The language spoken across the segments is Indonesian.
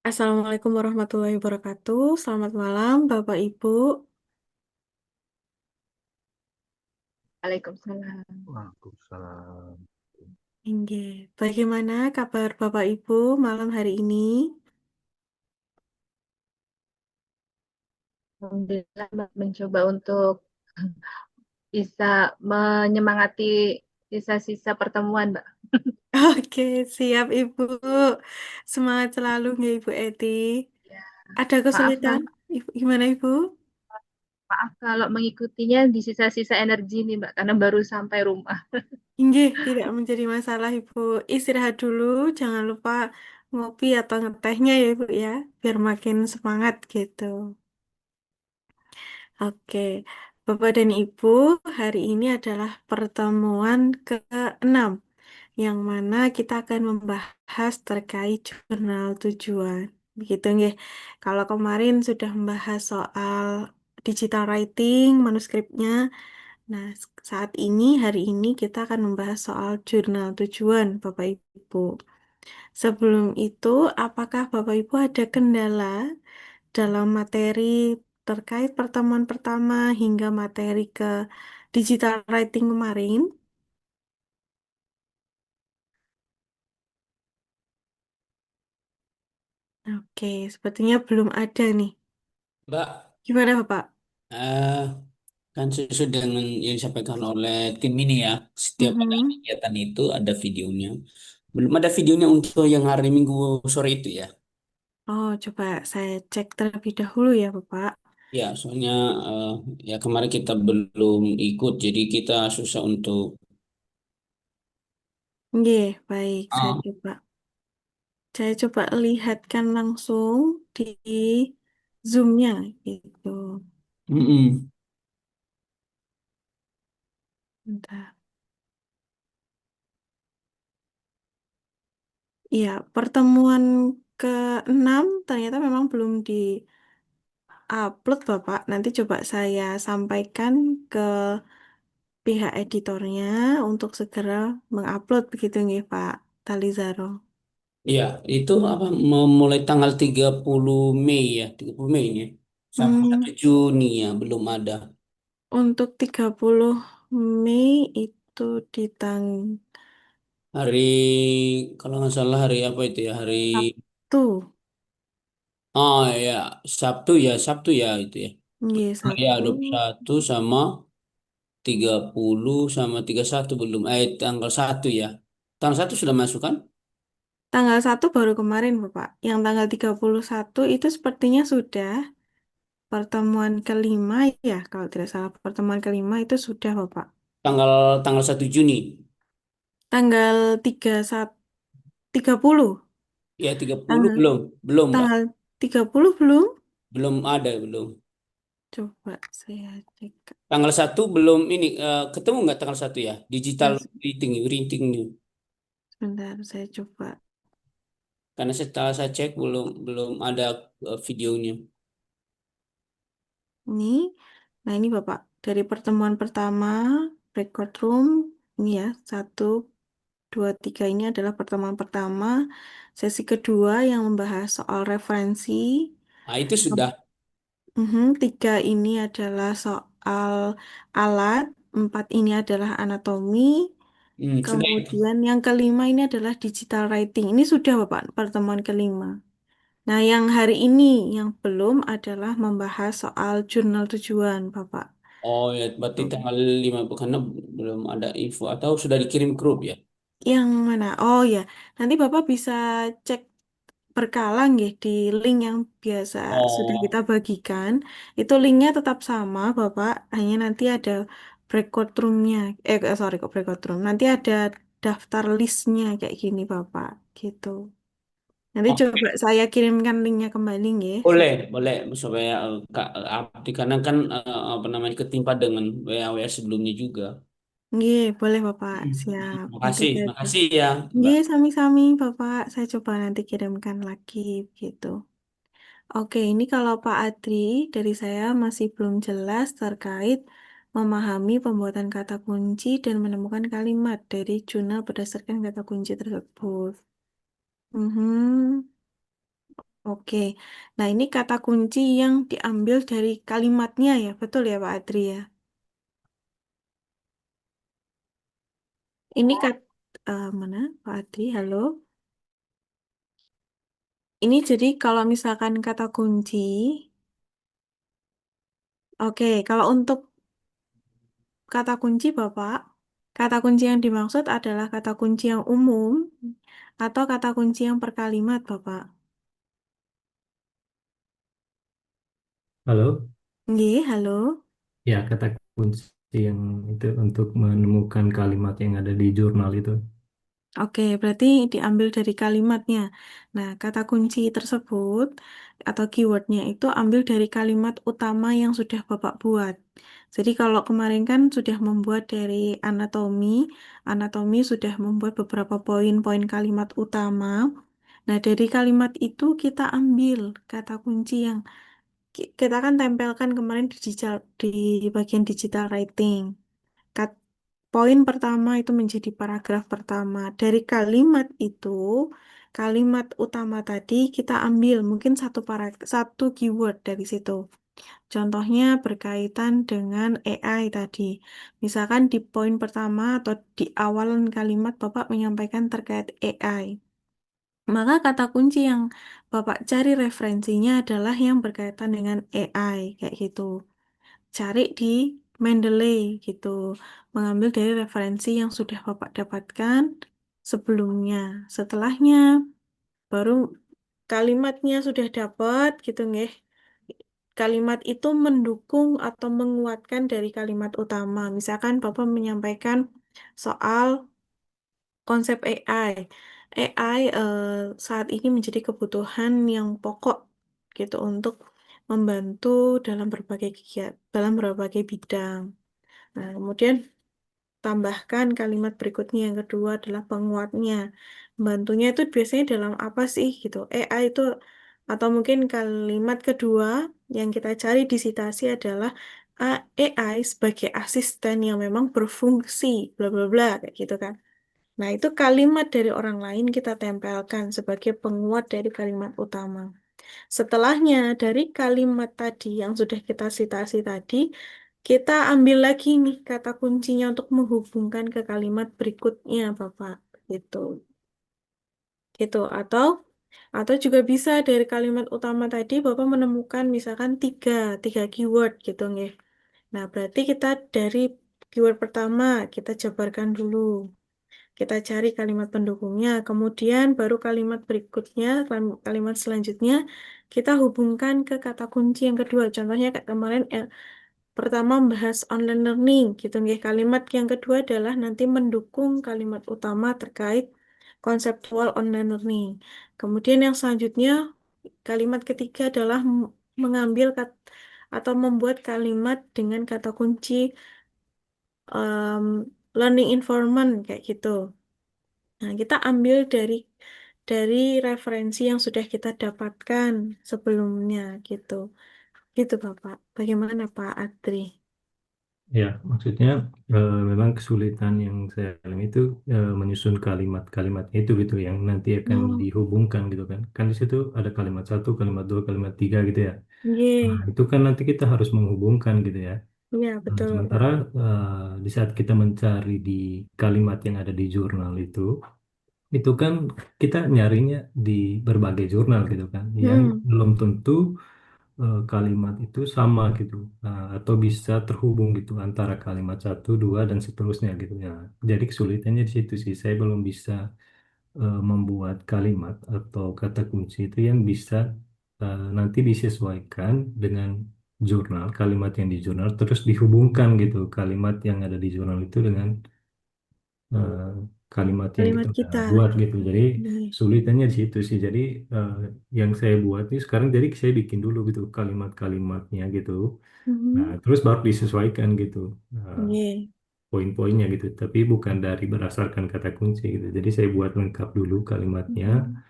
Assalamualaikum warahmatullahi wabarakatuh. Selamat malam, Bapak Ibu. Waalaikumsalam. Waalaikumsalam. Inggih. Bagaimana kabar Bapak Ibu malam hari ini? Alhamdulillah Mbak mencoba untuk bisa menyemangati sisa-sisa pertemuan Mbak. Oke, siap Ibu. Semangat selalu nggih Ibu Eti. Ya, Ada maaf kesulitan? kalau Ibu, gimana Ibu? maaf kalau mengikutinya di sisa-sisa energi nih Mbak karena baru sampai rumah. Inggih, tidak menjadi masalah Ibu. Istirahat dulu, jangan lupa ngopi atau ngetehnya ya Ibu ya, biar makin semangat gitu. Oke, Bapak dan Ibu, hari ini adalah pertemuan ke-6, yang mana kita akan membahas terkait jurnal tujuan. Begitu nggih. Kalau kemarin sudah membahas soal digital writing, manuskripnya. Nah, saat ini, hari ini kita akan membahas soal jurnal tujuan, Bapak Ibu. Sebelum itu, apakah Bapak Ibu ada kendala dalam materi terkait pertemuan pertama hingga materi ke digital writing kemarin? Oke, sepertinya belum ada nih. Mbak, Gimana, Bapak? eh, kan sesuai dengan yang disampaikan oleh tim ini ya, setiap ada Mhm. kegiatan itu ada videonya. Belum ada videonya untuk yang hari Minggu sore itu ya. Oh, coba saya cek terlebih dahulu ya, Bapak. Ya, soalnya eh, ya kemarin kita belum ikut, jadi kita susah untuk Nggih, baik. ah, Saya coba lihatkan langsung di Zoom-nya gitu. mm-mm. Bentar. Iya, pertemuan ke-6 ternyata memang belum di-upload, Bapak. Nanti coba saya sampaikan ke pihak editornya untuk segera mengupload begitu nggih, Pak Talizaro. Ya, itu apa memulai tanggal 30 Mei ya, 30 Mei ya. Sampai Hmm, 1 Juni ya, belum ada. untuk 30 Mei itu di Hari kalau nggak salah hari apa itu ya, hari Sabtu. oh ya, Sabtu ya itu ya. Nggih, Ya, Sabtu. 21 sama 30 sama 31 belum. Tanggal 1 ya. Tanggal 1 sudah masuk kan? Tanggal 1 baru kemarin, Bapak. Yang tanggal 31 itu sepertinya sudah pertemuan kelima ya, kalau tidak salah pertemuan kelima itu sudah, Bapak. Tanggal tanggal 1 Juni. Tanggal 31, 30. Ya, 30 Tanggal belum. Belum, Mbak. tanggal 30 belum? Belum ada, belum. Coba saya cek. Tanggal 1 belum ini ketemu nggak tanggal 1 ya? Digital Ya, printing nih. sebentar saya coba. Karena setelah saya cek belum belum ada videonya. Ini, nah ini Bapak, dari pertemuan pertama, record room, ini ya, 1, 2, 3 ini adalah pertemuan pertama. Sesi kedua yang membahas soal referensi. Nah, itu sudah. Tiga ini adalah soal alat, 4 ini adalah anatomi, Sudah itu. kemudian yang kelima ini adalah digital writing. Ini sudah Bapak, pertemuan kelima. Nah, yang hari ini yang belum adalah membahas soal jurnal tujuan, Bapak. Oh ya, berarti Tuh. tanggal 5 karena belum ada info atau sudah dikirim grup ya? Yang mana? Oh ya, nanti Bapak bisa cek berkala nggih di link yang biasa sudah kita Oh, bagikan. Itu linknya tetap sama, Bapak. Hanya nanti ada breakout roomnya. Sorry kok breakout room. Nanti ada daftar listnya kayak gini, Bapak. Gitu. Nanti oke. coba saya kirimkan linknya kembali nggih. Boleh, boleh supaya Abdi karena kan apa namanya ketimpa dengan WA sebelumnya juga. Nggih, boleh Bapak. Hmm. Siap. Nanti Makasih, saya makasih ya, Mbak. Nggih, sami-sami Bapak. Saya coba nanti kirimkan lagi gitu. Oke, ini kalau Pak Adri dari saya masih belum jelas terkait memahami pembuatan kata kunci dan menemukan kalimat dari jurnal berdasarkan kata kunci tersebut. Mhm. Oke. Nah, ini kata kunci yang diambil dari kalimatnya ya, betul ya Pak Adri ya? Ini mana Pak Adri? Halo. Ini jadi kalau misalkan kata kunci, oke, kalau untuk kata kunci Bapak, kata kunci yang dimaksud adalah kata kunci yang umum atau kata kunci yang per kalimat Bapak. Halo, Nggih, halo. ya kata kunci yang itu untuk menemukan kalimat yang ada di jurnal itu. Oke, berarti diambil dari kalimatnya. Nah, kata kunci tersebut atau keywordnya itu ambil dari kalimat utama yang sudah Bapak buat. Jadi kalau kemarin kan sudah membuat dari anatomi, anatomi sudah membuat beberapa poin-poin kalimat utama. Nah, dari kalimat itu kita ambil kata kunci yang kita kan tempelkan kemarin di bagian digital writing. Kat- Poin pertama itu menjadi paragraf pertama. Dari kalimat itu, kalimat utama tadi kita ambil mungkin satu keyword dari situ. Contohnya berkaitan dengan AI tadi. Misalkan di poin pertama atau di awalan kalimat Bapak menyampaikan terkait AI. Maka kata kunci yang Bapak cari referensinya adalah yang berkaitan dengan AI kayak gitu. Cari di Mendeley gitu, mengambil dari referensi yang sudah Bapak dapatkan sebelumnya. Setelahnya baru kalimatnya sudah dapat gitu nggih. Kalimat itu mendukung atau menguatkan dari kalimat utama. Misalkan Bapak menyampaikan soal konsep AI. AI saat ini menjadi kebutuhan yang pokok gitu untuk membantu dalam berbagai kegiatan, dalam berbagai bidang. Nah, kemudian tambahkan kalimat berikutnya yang kedua adalah penguatnya. Membantunya itu biasanya dalam apa sih gitu. AI itu atau mungkin kalimat kedua yang kita cari di citasi adalah AI sebagai asisten yang memang berfungsi bla bla bla kayak gitu kan. Nah, itu kalimat dari orang lain kita tempelkan sebagai penguat dari kalimat utama. Setelahnya, dari kalimat tadi yang sudah kita citasi tadi, kita ambil lagi nih kata kuncinya untuk menghubungkan ke kalimat berikutnya, Bapak. Gitu. Gitu. Atau juga bisa dari kalimat utama tadi, Bapak menemukan misalkan tiga keyword gitu, nggih. Nah, berarti kita dari keyword pertama, kita jabarkan dulu. Kita cari kalimat pendukungnya, kemudian baru kalimat berikutnya, kalimat selanjutnya, kita hubungkan ke kata kunci yang kedua. Contohnya kayak kemarin pertama membahas online learning, gitu nggih. Kalimat yang kedua adalah nanti mendukung kalimat utama terkait konseptual online learning. Kemudian yang selanjutnya, kalimat ketiga adalah mengambil atau membuat kalimat dengan kata kunci em, learning informant kayak gitu. Nah, kita ambil dari referensi yang sudah kita dapatkan sebelumnya gitu. Gitu, Bapak. Bagaimana, Pak Adri? Ya, maksudnya memang kesulitan yang saya alami itu menyusun kalimat-kalimatnya itu gitu yang nanti akan Oh, dihubungkan gitu kan. Kan di situ ada kalimat satu, kalimat dua, kalimat tiga gitu ya. Nah, iya. itu kan nanti kita harus menghubungkan gitu ya. Iya, Nah, betul, Bapak. sementara di saat kita mencari di kalimat yang ada di jurnal itu kan kita nyarinya di berbagai jurnal gitu kan, yang Hmm, belum tentu kalimat itu sama gitu. Nah, atau bisa terhubung gitu antara kalimat satu, dua, dan seterusnya gitu ya. Jadi kesulitannya di situ sih. Saya belum bisa membuat kalimat atau kata kunci itu yang bisa nanti disesuaikan dengan jurnal, kalimat yang di jurnal, terus dihubungkan gitu kalimat yang ada di jurnal itu dengan eh, kalimat yang kita kalimat udah kita. buat gitu. Jadi Iya. sulitannya di situ sih. Jadi eh, yang saya buat ini sekarang jadi saya bikin dulu gitu kalimat-kalimatnya gitu. Nah, Mhm. terus baru disesuaikan gitu Iya. poin-poinnya gitu. Tapi bukan dari berdasarkan kata kunci gitu. Jadi saya buat lengkap dulu kalimatnya, Mhm.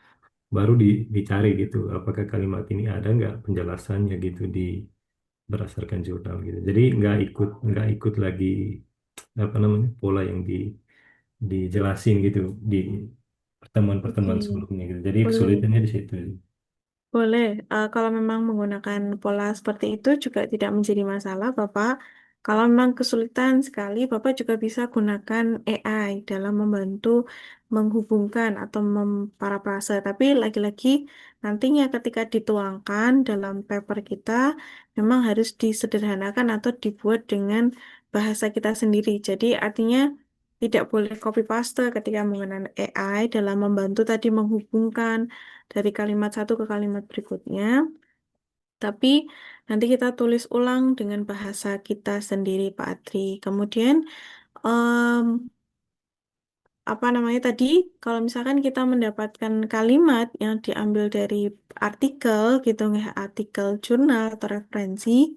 baru dicari gitu. Apakah kalimat ini ada nggak penjelasannya gitu di berdasarkan jurnal gitu. Jadi nggak ikut lagi apa namanya pola yang dijelasin gitu di pertemuan-pertemuan Oke. sebelumnya gitu. Jadi Boleh. kesulitannya di situ. Boleh, kalau memang menggunakan pola seperti itu juga tidak menjadi masalah, Bapak. Kalau memang kesulitan sekali, Bapak juga bisa gunakan AI dalam membantu menghubungkan atau memparafrase. Tapi lagi-lagi nantinya ketika dituangkan dalam paper kita, memang harus disederhanakan atau dibuat dengan bahasa kita sendiri. Jadi artinya tidak boleh copy paste ketika menggunakan AI dalam membantu tadi menghubungkan dari kalimat satu ke kalimat berikutnya, tapi nanti kita tulis ulang dengan bahasa kita sendiri, Pak Adri. Kemudian, em, apa namanya tadi, kalau misalkan kita mendapatkan kalimat yang diambil dari artikel, gitu, nggak, artikel jurnal atau referensi,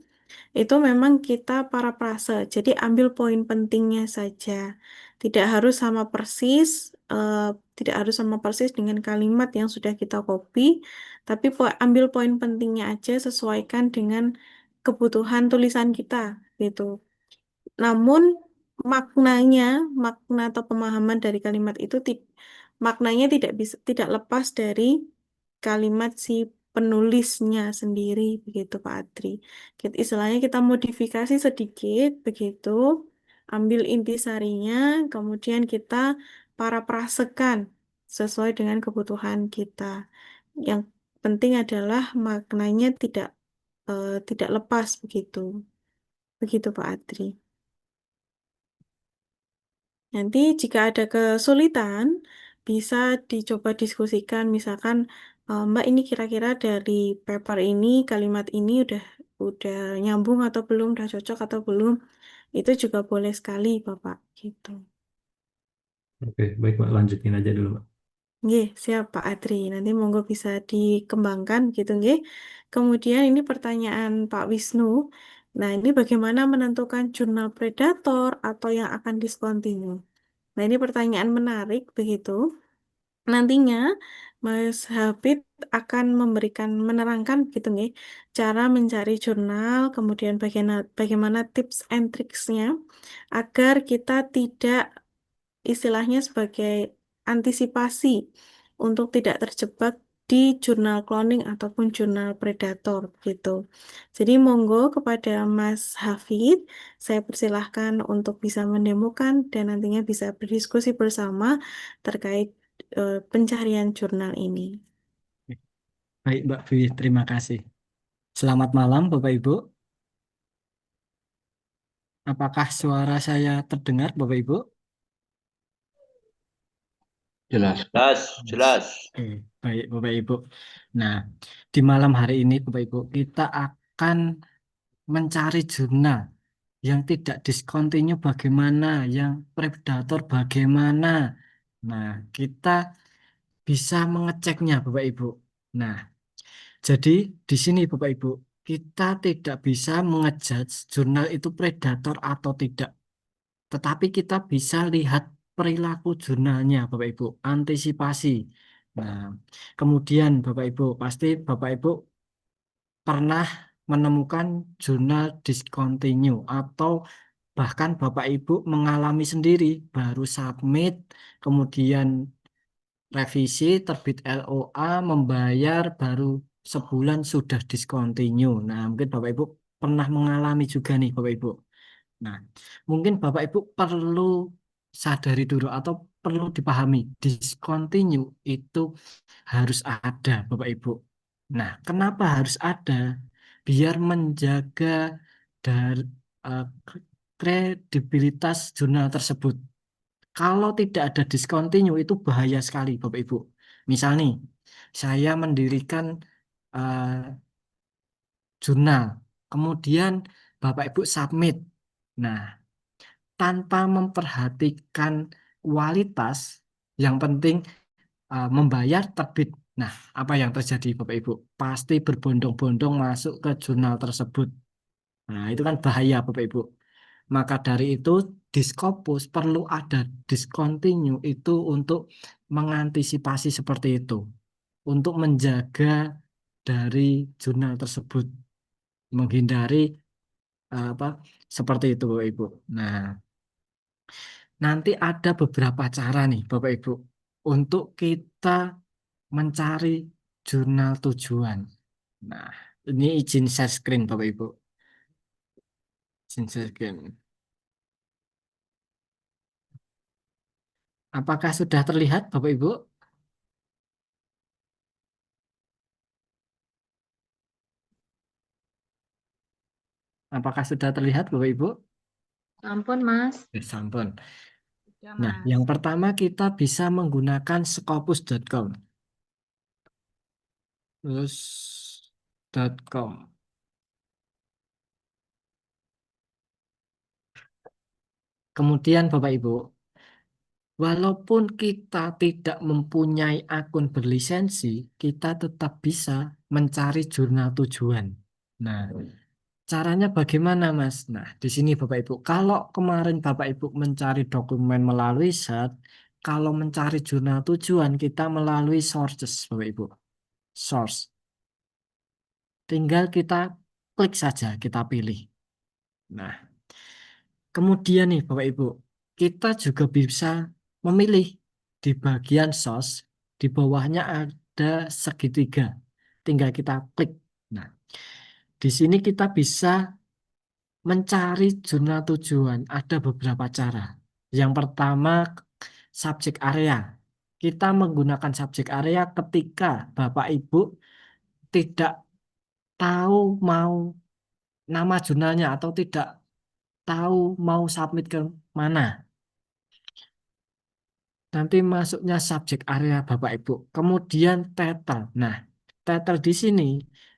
itu memang kita parafrase. Jadi ambil poin pentingnya saja. Tidak harus sama persis, eh, tidak harus sama persis dengan kalimat yang sudah kita copy, tapi ambil poin pentingnya aja, sesuaikan dengan kebutuhan tulisan kita, gitu. Namun maknanya, makna atau pemahaman dari kalimat itu maknanya tidak bisa tidak lepas dari kalimat si penulisnya sendiri, begitu Pak Adri. Istilahnya kita modifikasi sedikit begitu, ambil intisarinya, kemudian kita paraphrasekan sesuai dengan kebutuhan kita. Yang penting adalah maknanya tidak lepas begitu. Begitu Pak Adri. Nanti jika ada kesulitan, bisa dicoba diskusikan. Misalkan, Mbak ini kira-kira dari paper ini, kalimat ini udah nyambung atau belum, udah cocok atau belum. Itu juga boleh sekali, Bapak. Gitu. Oke, baik Mbak, lanjutin aja dulu Mbak. Nggih, siap Pak Adri. Nanti monggo bisa dikembangkan gitu, nggih. Kemudian ini pertanyaan Pak Wisnu. Nah, ini bagaimana menentukan jurnal predator atau yang akan discontinue? Nah, ini pertanyaan menarik begitu. Nantinya Mas Hafid akan menerangkan gitu nih cara mencari jurnal, kemudian bagaimana tips and tricksnya agar kita tidak istilahnya sebagai antisipasi untuk tidak terjebak di jurnal cloning ataupun jurnal predator gitu. Jadi monggo kepada Mas Hafid, saya persilahkan untuk bisa mendemokan dan nantinya bisa berdiskusi bersama terkait pencarian jurnal ini. Baik, Mbak Dwi, terima kasih. Selamat malam, Bapak Ibu. Apakah suara saya terdengar, Bapak Ibu? Jelas. Jelas, jelas. Oke, baik, Bapak Ibu. Nah, di malam hari ini, Bapak Ibu, kita akan mencari jurnal yang tidak discontinue bagaimana, yang predator bagaimana. Nah, kita bisa mengeceknya, Bapak Ibu. Nah, jadi di sini Bapak Ibu, kita tidak bisa mengejudge jurnal itu predator atau tidak. Tetapi kita bisa lihat perilaku jurnalnya Bapak Ibu, antisipasi. Nah, kemudian Bapak Ibu, pasti Bapak Ibu pernah menemukan jurnal discontinue atau bahkan Bapak Ibu mengalami sendiri baru submit, kemudian revisi, terbit LOA, membayar baru sebulan sudah discontinue. Nah, mungkin Bapak Ibu pernah mengalami juga nih Bapak Ibu. Nah, mungkin Bapak Ibu perlu sadari dulu atau perlu dipahami, discontinue itu harus ada Bapak Ibu. Nah, kenapa harus ada? Biar menjaga dari eh, kredibilitas jurnal tersebut. Kalau tidak ada discontinue itu bahaya sekali Bapak Ibu. Misal nih, saya mendirikan eh, jurnal, kemudian Bapak Ibu submit. Nah, tanpa memperhatikan kualitas, yang penting membayar terbit. Nah, apa yang terjadi Bapak Ibu? Pasti berbondong-bondong masuk ke jurnal tersebut. Nah, itu kan bahaya Bapak Ibu. Maka dari itu, Diskopus perlu ada discontinue itu untuk mengantisipasi seperti itu. Untuk menjaga dari jurnal tersebut. Menghindari apa seperti itu Bapak Ibu. Nah, nanti ada beberapa cara nih Bapak Ibu untuk kita mencari jurnal tujuan. Nah, ini izin share screen Bapak Ibu. Izin share screen. Apakah sudah terlihat Bapak Ibu? Apakah sudah terlihat Bapak Ibu? Ampun, Mas. Sampun. Sudah, Nah, Mas. yang pertama kita bisa menggunakan scopus.com. Terus .com. Kemudian Bapak Ibu, walaupun kita tidak mempunyai akun berlisensi, kita tetap bisa mencari jurnal tujuan. Nah, caranya bagaimana, Mas? Nah, di sini Bapak Ibu, kalau kemarin Bapak Ibu mencari dokumen melalui search, kalau mencari jurnal tujuan kita melalui sources, Bapak Ibu. Source. Tinggal kita klik saja, kita pilih. Nah, kemudian nih Bapak Ibu, kita juga bisa memilih di bagian source, di bawahnya ada segitiga. Tinggal kita klik. Nah, di sini kita bisa mencari jurnal tujuan. Ada beberapa cara. Yang pertama, subjek area. Kita menggunakan subjek area ketika Bapak Ibu tidak tahu mau nama jurnalnya atau tidak tahu mau submit ke mana. Nanti masuknya subjek area Bapak Ibu. Kemudian title. Nah, title di sini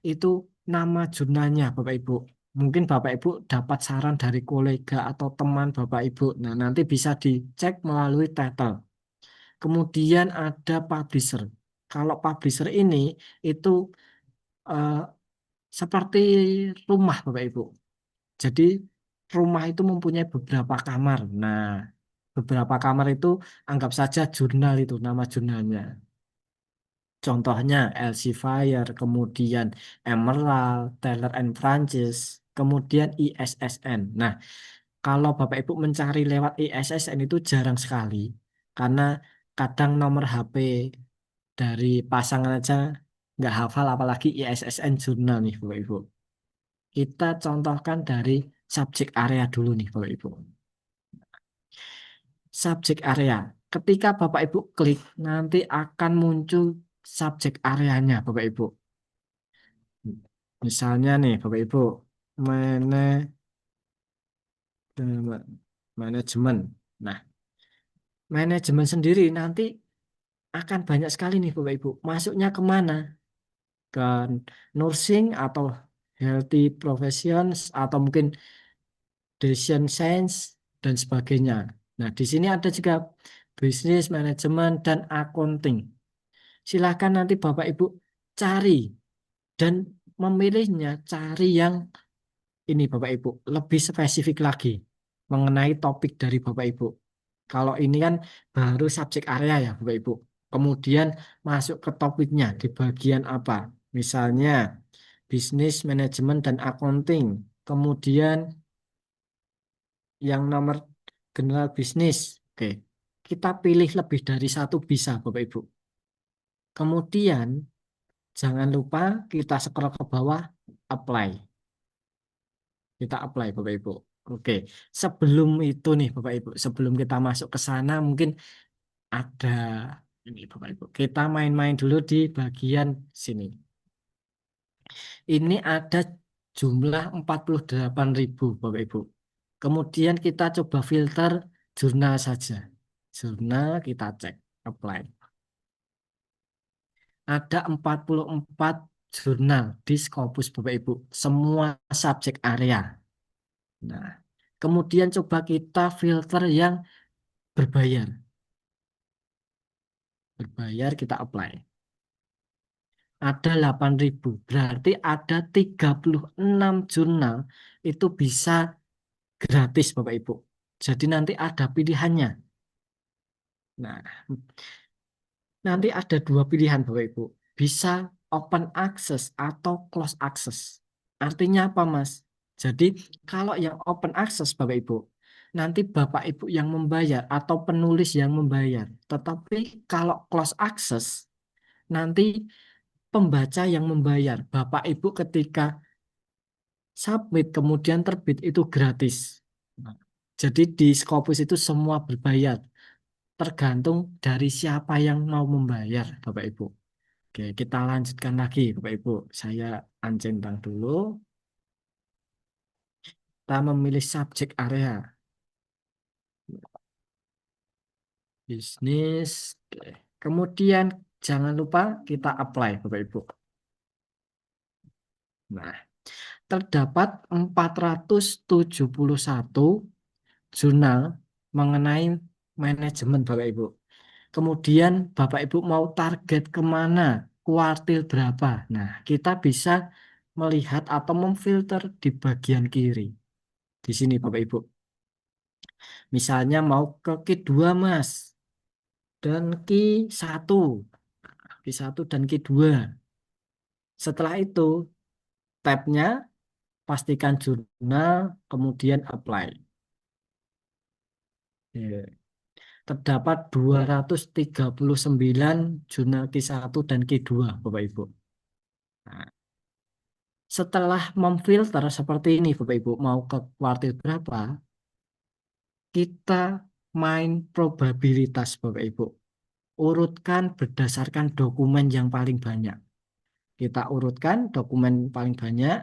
itu nama jurnalnya Bapak Ibu. Mungkin Bapak Ibu dapat saran dari kolega atau teman Bapak Ibu. Nah, nanti bisa dicek melalui title. Kemudian ada publisher. Kalau publisher ini itu eh, seperti rumah Bapak Ibu. Jadi rumah itu mempunyai beberapa kamar. Nah, beberapa kamar itu anggap saja jurnal itu nama jurnalnya. Contohnya Elsevier, kemudian Emerald, Taylor and Francis, kemudian ISSN. Nah, kalau Bapak Ibu mencari lewat ISSN itu jarang sekali karena kadang nomor HP dari pasangan aja nggak hafal apalagi ISSN jurnal nih Bapak Ibu. Kita contohkan dari subjek area dulu nih Bapak Ibu. Subjek area. Ketika Bapak Ibu klik, nanti akan muncul subjek areanya Bapak Ibu. Misalnya nih Bapak Ibu, mana- manajemen. Nah, manajemen sendiri nanti akan banyak sekali nih Bapak Ibu. Masuknya kemana? Ke nursing atau healthy professions atau mungkin decision science dan sebagainya. Nah, di sini ada juga bisnis, manajemen, dan accounting. Silakan nanti Bapak Ibu cari dan memilihnya cari yang ini Bapak Ibu lebih spesifik lagi mengenai topik dari Bapak Ibu. Kalau ini kan baru subjek area ya Bapak Ibu. Kemudian masuk ke topiknya di bagian apa? Misalnya bisnis, manajemen, dan accounting. Kemudian yang nomor general bisnis. Oke, kita pilih lebih dari satu bisa Bapak Ibu. Kemudian jangan lupa kita scroll ke bawah, apply. Kita apply Bapak Ibu. Oke, sebelum itu nih Bapak Ibu, sebelum kita masuk ke sana mungkin ada ini Bapak Ibu. Kita main-main dulu di bagian sini. Ini ada jumlah 48.000 Bapak Ibu. Kemudian kita coba filter jurnal saja. Jurnal kita cek, apply. Ada 44 jurnal di Scopus Bapak Ibu. Semua subjek area. Nah, kemudian coba kita filter yang berbayar. Berbayar kita apply. Ada 8.000. Berarti ada 36 jurnal itu bisa gratis Bapak Ibu. Jadi nanti ada pilihannya. Nah, nanti ada dua pilihan Bapak Ibu. Bisa open access atau close access. Artinya apa Mas? Jadi kalau yang open access Bapak Ibu, nanti Bapak Ibu yang membayar atau penulis yang membayar. Tetapi kalau close access, nanti pembaca yang membayar. Bapak Ibu ketika submit kemudian terbit itu gratis. Nah, jadi di Scopus itu semua berbayar, tergantung dari siapa yang mau membayar, Bapak Ibu. Oke, kita lanjutkan lagi, Bapak Ibu. Saya uncentang dulu. Kita memilih subjek area bisnis. Oke. Kemudian jangan lupa kita apply, Bapak Ibu. Nah, terdapat 471 jurnal mengenai manajemen, Bapak Ibu. Kemudian Bapak Ibu mau target kemana, kuartil berapa. Nah, kita bisa melihat atau memfilter di bagian kiri. Di sini Bapak Ibu. Misalnya mau ke Q2 Mas, dan Q1. Q1 dan Q2. Setelah itu, tabnya pastikan jurnal, kemudian apply. Ya. Terdapat 239 jurnal Q1 dan Q2, Bapak Ibu. Nah, setelah memfilter seperti ini, Bapak Ibu, mau ke kuartil berapa, kita main probabilitas, Bapak Ibu. Urutkan berdasarkan dokumen yang paling banyak. Kita urutkan dokumen paling banyak.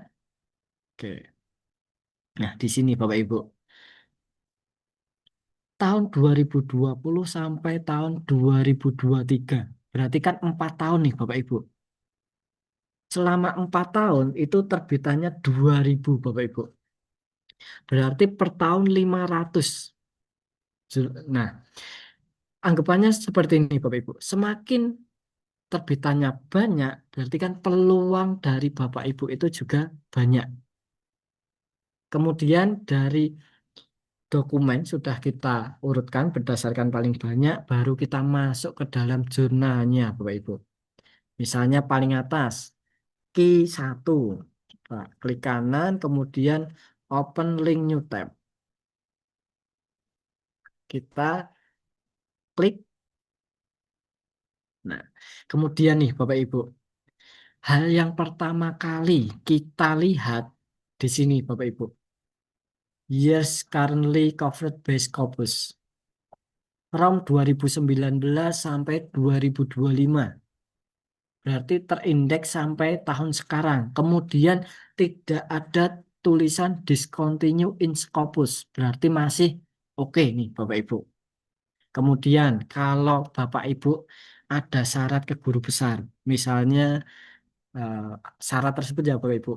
Oke. Nah, di sini Bapak Ibu. Tahun 2020 sampai tahun 2023. Berarti kan 4 tahun nih Bapak Ibu. Selama 4 tahun itu terbitannya 2000 Bapak Ibu. Berarti per tahun 500. Nah, anggapannya seperti ini Bapak Ibu. Semakin terbitannya banyak, berarti kan peluang dari Bapak Ibu itu juga banyak. Kemudian dari dokumen sudah kita urutkan berdasarkan paling banyak, baru kita masuk ke dalam jurnalnya Bapak Ibu. Misalnya paling atas, Q1. Nah, klik kanan, kemudian open link new tab. Kita klik. Nah, kemudian nih Bapak Ibu, hal yang pertama kali kita lihat di sini Bapak Ibu. Years currently covered by Scopus. From 2019 sampai 2025. Berarti terindeks sampai tahun sekarang. Kemudian tidak ada tulisan discontinue in Scopus. Berarti masih oke nih Bapak Ibu. Kemudian kalau Bapak Ibu ada syarat ke guru besar. Misalnya eh, syarat tersebut ya Bapak Ibu.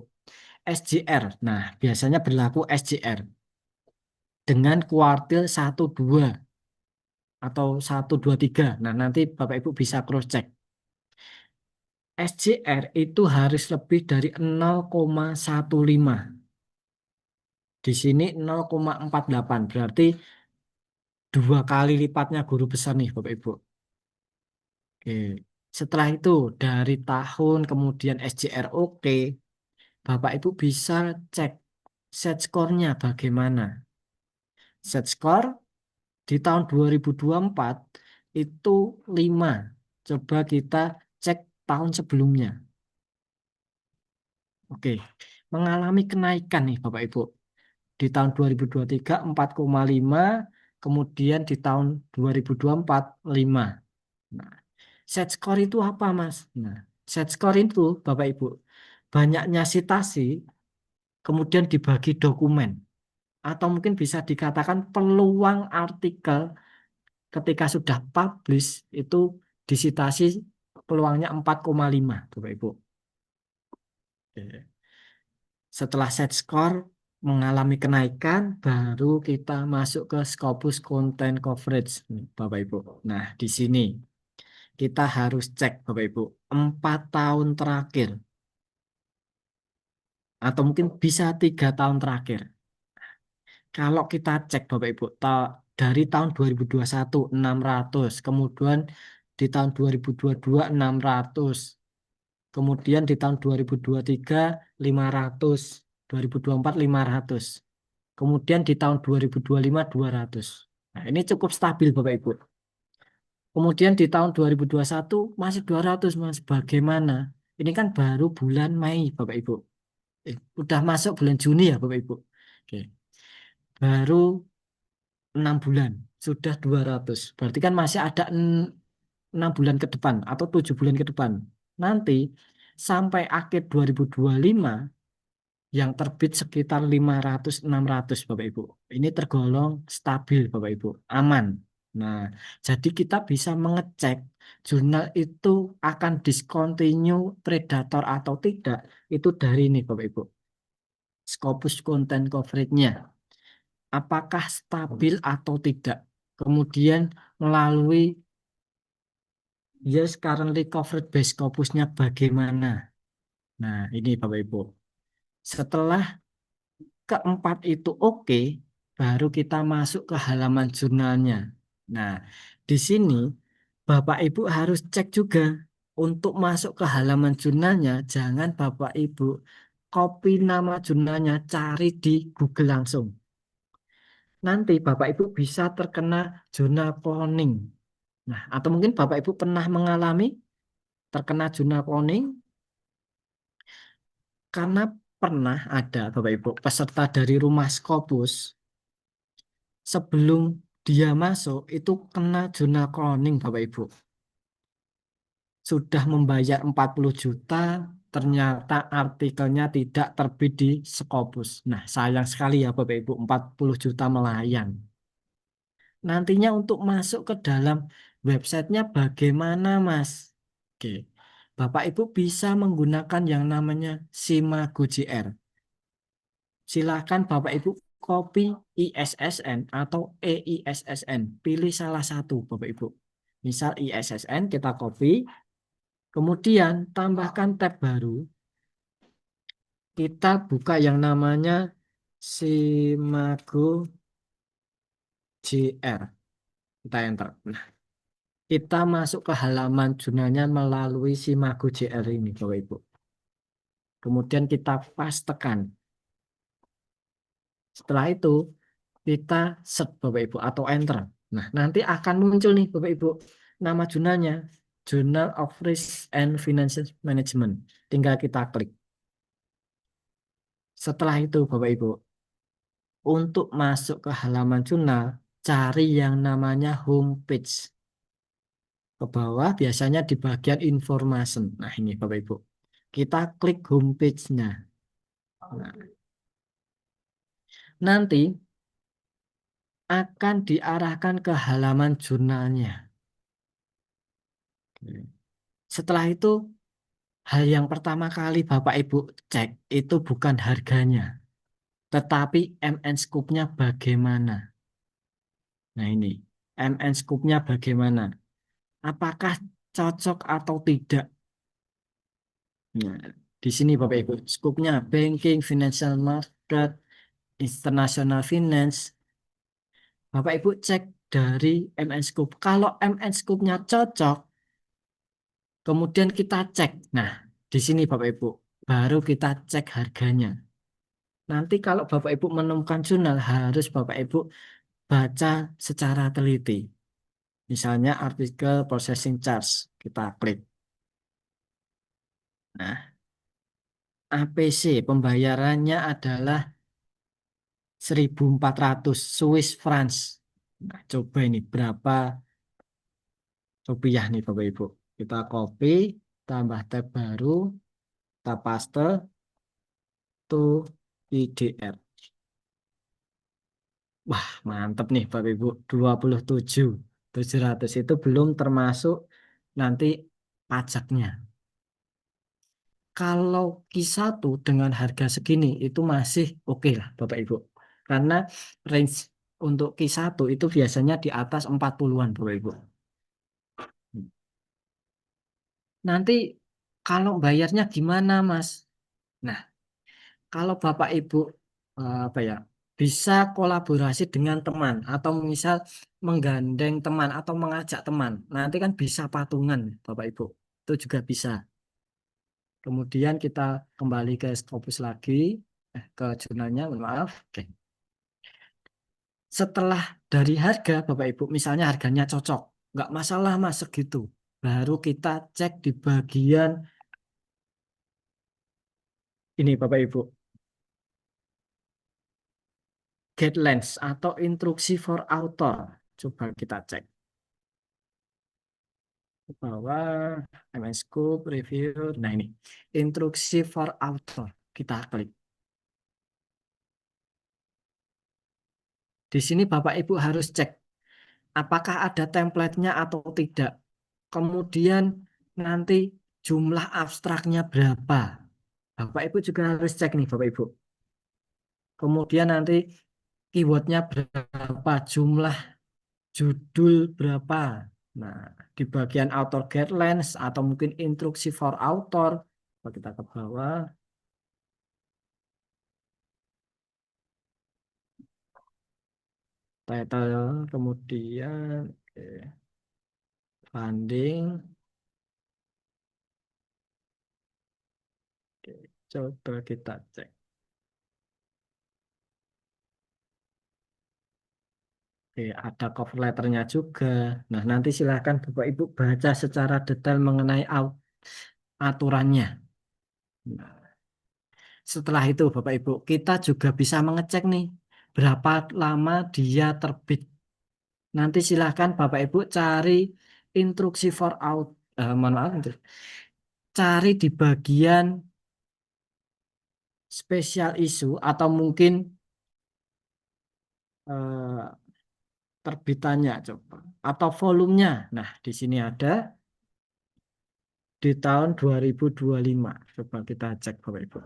SJR. Nah, biasanya berlaku SJR dengan kuartil 1-2 atau 1-2-3. Nah, nanti Bapak Ibu bisa cross check. SJR itu harus lebih dari 0,15. Di sini 0,48. Berarti 2 kali lipatnya guru besar nih Bapak Ibu. Oke. Setelah itu dari tahun kemudian SJR oke, Bapak Ibu bisa cek set skornya bagaimana. Set skor di tahun 2024 itu 5. Coba kita cek tahun sebelumnya. Oke, mengalami kenaikan nih Bapak Ibu. Di tahun 2023 4,5, kemudian di tahun 2024 5. Nah, set score itu apa Mas? Nah, set score itu Bapak Ibu, banyaknya citasi, kemudian dibagi dokumen. Atau mungkin bisa dikatakan peluang artikel ketika sudah publish itu disitasi peluangnya 4,5 Bapak Ibu. Oke. Setelah set score mengalami kenaikan, baru kita masuk ke Scopus Content Coverage, Bapak Ibu. Nah, di sini kita harus cek, Bapak Ibu, 4 tahun terakhir, atau mungkin bisa 3 tahun terakhir. Kalau kita cek, Bapak Ibu, dari tahun 2021 600, kemudian di tahun 2022 600, kemudian di tahun 2023 500, 2024 500. Kemudian di tahun 2025 200. Nah, ini cukup stabil Bapak Ibu. Kemudian di tahun 2021 masih 200 Mas. Bagaimana? Ini kan baru bulan Mei, Bapak Ibu. Udah masuk bulan Juni ya, Bapak Ibu. Oke. Baru 6 bulan, sudah 200. Berarti kan masih ada 6 bulan ke depan atau 7 bulan ke depan. Nanti sampai akhir 2025 yang terbit sekitar 500-600 Bapak Ibu. Ini tergolong stabil Bapak Ibu, aman. Nah, jadi kita bisa mengecek jurnal itu akan discontinue predator atau tidak, itu dari ini Bapak Ibu. Scopus content coverage-nya. Apakah stabil atau tidak. Kemudian melalui yes currently covered base scopusnya bagaimana. Nah, ini Bapak Ibu. Setelah keempat itu oke, baru kita masuk ke halaman jurnalnya. Nah, di sini Bapak Ibu harus cek juga untuk masuk ke halaman jurnalnya, jangan Bapak Ibu copy nama jurnalnya, cari di Google langsung. Nanti Bapak Ibu bisa terkena jurnal cloning. Nah, atau mungkin Bapak Ibu pernah mengalami terkena jurnal cloning karena pernah ada Bapak Ibu peserta dari rumah Scopus sebelum dia masuk itu kena jurnal cloning Bapak Ibu. Sudah membayar 40 juta, ternyata artikelnya tidak terbit di Scopus. Nah, sayang sekali ya Bapak Ibu, 40 juta melayang. Nantinya untuk masuk ke dalam websitenya bagaimana Mas? Oke, Bapak Ibu bisa menggunakan yang namanya Simago JR. Silakan Bapak Ibu copy ISSN atau EISSN. Pilih salah satu Bapak Ibu. Misal ISSN kita copy, kemudian tambahkan tab baru. Kita buka yang namanya Simago JR. Kita enter. Nah, kita masuk ke halaman jurnalnya melalui Simago JR ini Bapak Ibu. Kemudian kita pastekan. Setelah itu kita search Bapak Ibu atau enter. Nah, nanti akan muncul nih Bapak Ibu nama jurnalnya, Journal of Risk and Financial Management. Tinggal kita klik. Setelah itu Bapak Ibu, untuk masuk ke halaman jurnal, cari yang namanya homepage. Ke bawah biasanya di bagian information. Nah, ini Bapak Ibu. Kita klik homepage-nya. Nah, nanti akan diarahkan ke halaman jurnalnya. Setelah itu, hal yang pertama kali Bapak Ibu cek itu bukan harganya, tetapi MN Scoop-nya bagaimana. Nah ini, MN Scoop-nya bagaimana. Apakah cocok atau tidak. Nah, di sini Bapak Ibu, Scoop-nya banking, financial market, international finance. Bapak Ibu cek dari MN Scoop. Kalau MN Scoop-nya cocok, kemudian kita cek. Nah, di sini Bapak Ibu, baru kita cek harganya. Nanti kalau Bapak Ibu menemukan jurnal, harus Bapak Ibu baca secara teliti. Misalnya artikel processing charge, kita klik. Nah, APC pembayarannya adalah 1.400 Swiss francs. Nah, coba ini berapa rupiah nih Bapak Ibu. Kita copy, tambah tab baru, kita paste to IDR. Wah, mantap nih Bapak Ibu. 27.700 itu belum termasuk nanti pajaknya. Kalau Q1 dengan harga segini itu masih oke lah Bapak Ibu. Karena range untuk Q1 itu biasanya di atas 40-an Bapak Ibu. Nanti kalau bayarnya gimana Mas? Nah, kalau Bapak Ibu apa ya, bisa kolaborasi dengan teman atau misal menggandeng teman atau mengajak teman. Nanti kan bisa patungan Bapak Ibu. Itu juga bisa. Kemudian kita kembali ke Scopus lagi, ke jurnalnya, mohon maaf. Oke. Setelah dari harga, Bapak Ibu, misalnya harganya cocok, nggak masalah Mas segitu. Baru kita cek di bagian Ini Bapak Ibu, guidelines atau instruksi for author. Coba kita cek. Bawah, MS Scoop, review. Nah ini, instruksi for author. Kita klik. Di sini Bapak Ibu harus cek apakah ada template-nya atau tidak. Kemudian nanti jumlah abstraknya berapa. Bapak Ibu juga harus cek nih Bapak Ibu. Kemudian nanti keywordnya berapa, jumlah judul berapa. Nah, di bagian author guidelines atau mungkin instruksi for author, kalau kita ke bawah, title, kemudian funding. Oke, coba kita cek. Oke, ada cover letternya juga. Nah, nanti silahkan Bapak Ibu baca secara detail mengenai aturannya. Nah, setelah itu Bapak Ibu, kita juga bisa mengecek nih berapa lama dia terbit. Nanti silahkan Bapak Ibu cari instruksi for out, mohon maaf, cari di bagian special issue atau mungkin eh, terbitannya coba atau volumenya. Nah, di sini ada di tahun 2025. Coba kita cek Bapak Ibu.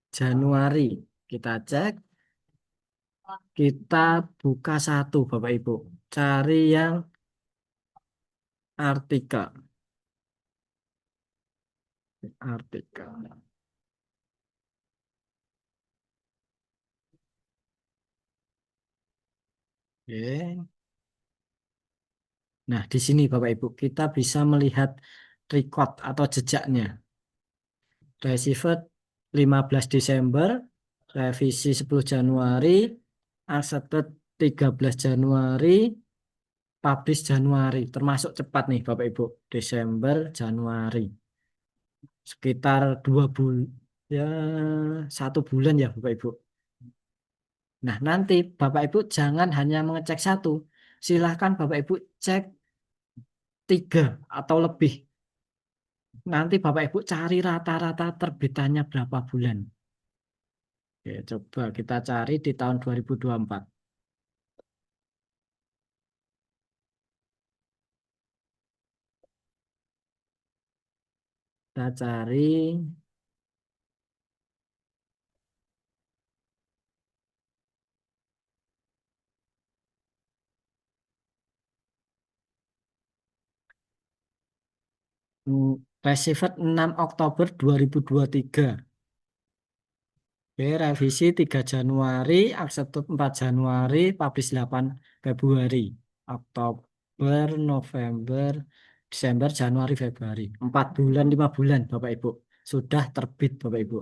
Januari kita cek, kita buka satu Bapak Ibu. Cari yang artikel. Artikel. Oke. Nah, di sini Bapak Ibu kita bisa melihat record atau jejaknya. Received 15 Desember, revisi 10 Januari, accepted 13 Januari, publish Januari. Termasuk cepat nih Bapak Ibu. Desember, Januari. Sekitar 2 bulan, ya 1 bulan ya Bapak Ibu. Nah, nanti Bapak Ibu jangan hanya mengecek satu. Silahkan Bapak Ibu cek 3 atau lebih. Nanti Bapak Ibu cari rata-rata terbitannya berapa bulan. Oke, coba kita cari di tahun 2024. Kita cari received 6 Oktober 2023. Oke, revisi 3 Januari, accepted 4 Januari, publish 8 Februari. Oktober, November, Desember, Januari, Februari. 4 bulan, 5 bulan Bapak Ibu. Sudah terbit Bapak Ibu.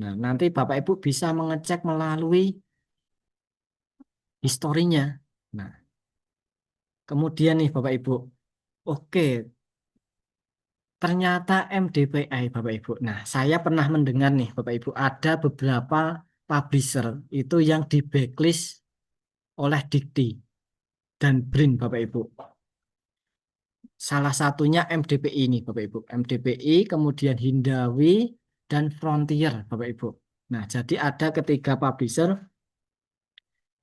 Nah, nanti Bapak Ibu bisa mengecek melalui historinya. Nah, kemudian nih Bapak Ibu. Oke, ternyata MDPI Bapak Ibu. Nah, saya pernah mendengar nih Bapak Ibu, ada beberapa publisher itu yang di backlist oleh Dikti dan BRIN Bapak Ibu. Salah satunya MDPI ini Bapak Ibu. MDPI, kemudian Hindawi, dan Frontier Bapak Ibu. Nah, jadi ada ketiga publisher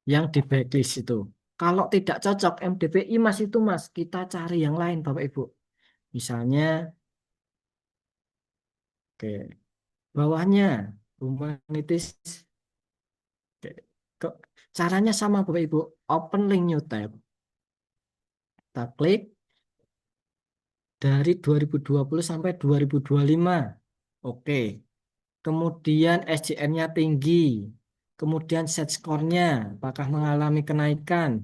yang di backlist itu. Kalau tidak cocok MDPI Mas itu Mas, kita cari yang lain Bapak Ibu. Misalnya, oke, bawahnya Humanities. Oke, caranya sama Bapak Ibu. Open link new tab. Kita klik dari 2020 sampai 2025. Oke. Kemudian SJN-nya tinggi. Kemudian set score-nya apakah mengalami kenaikan?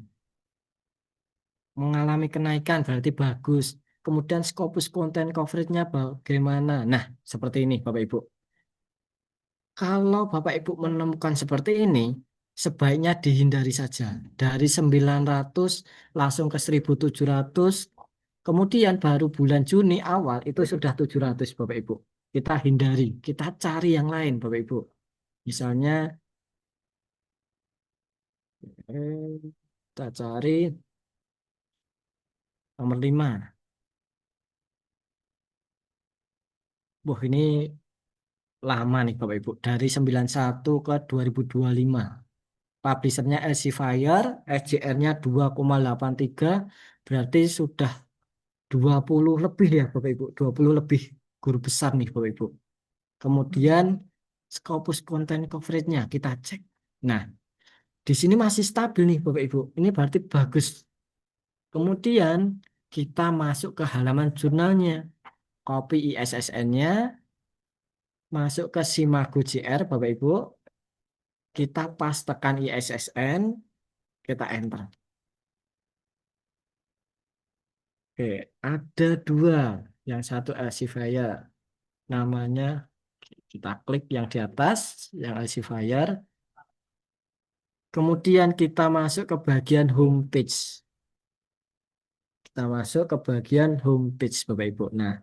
Mengalami kenaikan berarti bagus. Kemudian Scopus konten coverage-nya bagaimana? Nah, seperti ini Bapak Ibu. Kalau Bapak Ibu menemukan seperti ini, sebaiknya dihindari saja. Dari 900 langsung ke 1700 Kemudian baru bulan Juni awal itu sudah 700 Bapak Ibu. Kita hindari, kita cari yang lain Bapak Ibu. Misalnya kita cari nomor 5. Wah, ini lama nih Bapak Ibu. Dari 91 ke 2025. Publishernya Elsevier, SJR-nya 2,83. Berarti sudah 20 lebih ya Bapak Ibu. 20 lebih guru besar nih Bapak Ibu. Kemudian Scopus Content Coverage-nya kita cek. Nah, di sini masih stabil nih Bapak Ibu. Ini berarti bagus. Kemudian kita masuk ke halaman jurnalnya. Copy ISSN-nya, masuk ke Simago JR Bapak Ibu. Kita pas tekan ISSN, kita enter. Oke, ada 2. Yang satu Elsevier. Namanya kita klik yang di atas, yang Elsevier. Kemudian kita masuk ke bagian homepage. Kita masuk ke bagian homepage Bapak Ibu. Nah,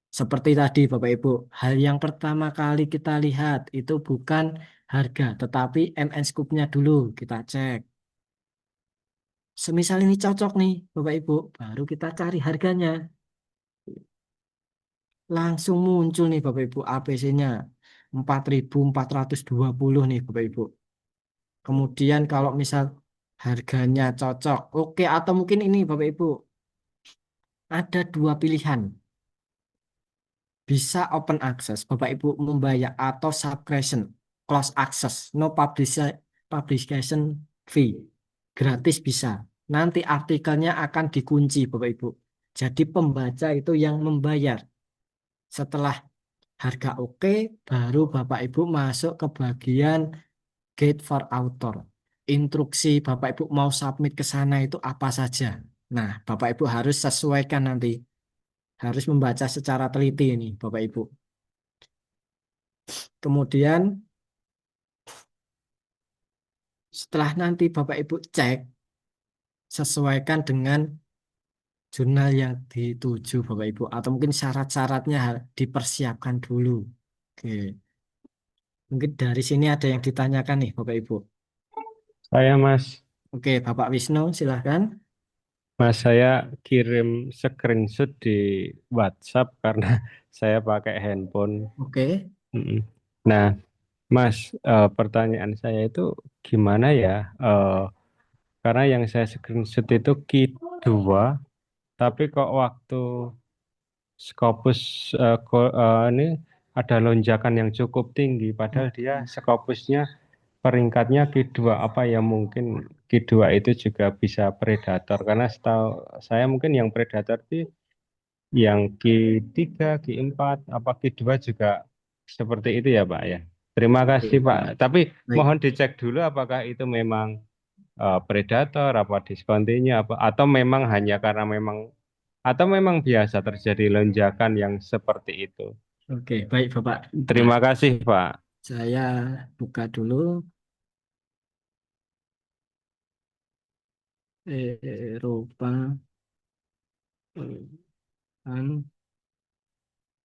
seperti tadi Bapak Ibu, hal yang pertama kali kita lihat itu bukan harga, tetapi MN Scoop-nya dulu kita cek. Semisal ini cocok nih Bapak Ibu, baru kita cari harganya. Langsung muncul nih Bapak Ibu APC-nya 4.420 nih Bapak Ibu. Kemudian kalau misal harganya cocok, oke, atau mungkin ini Bapak Ibu, ada 2 pilihan. Bisa open access, Bapak Ibu membayar, atau subscription, close access, no publication fee. Gratis bisa. Nanti artikelnya akan dikunci Bapak Ibu. Jadi pembaca itu yang membayar. Setelah harga oke, baru Bapak Ibu masuk ke bagian Guide for Author. Instruksi Bapak Ibu mau submit ke sana itu apa saja. Nah, Bapak Ibu harus sesuaikan nanti. Harus membaca secara teliti ini, Bapak Ibu. Kemudian, setelah nanti Bapak Ibu cek, sesuaikan dengan jurnal yang dituju, Bapak Ibu. Atau mungkin syarat-syaratnya dipersiapkan dulu. Oke. Mungkin dari sini ada yang ditanyakan nih, Bapak Ibu. Saya Mas, Oke, Bapak Wisnu, silahkan. saya kirim screenshot di WhatsApp karena saya pakai handphone. Oke. Mm-mm. Nah, Mas, pertanyaan saya itu gimana ya? Karena yang saya screenshot itu Q2, tapi kok waktu Scopus ini ada lonjakan yang cukup tinggi, padahal dia Scopusnya peringkatnya Q2. Apa ya, mungkin Q2 itu juga bisa predator? Karena setahu saya mungkin yang predator itu yang Q3, Q4, apa Q2 juga seperti itu ya Pak ya. Terima kasih Pak. Tapi Baik. mohon dicek dulu apakah itu memang predator, apa diskontinya, apa atau memang hanya karena memang biasa terjadi lonjakan yang seperti itu. Oke, baik Bapak. Terima kasih Pak. Saya buka dulu. Eropa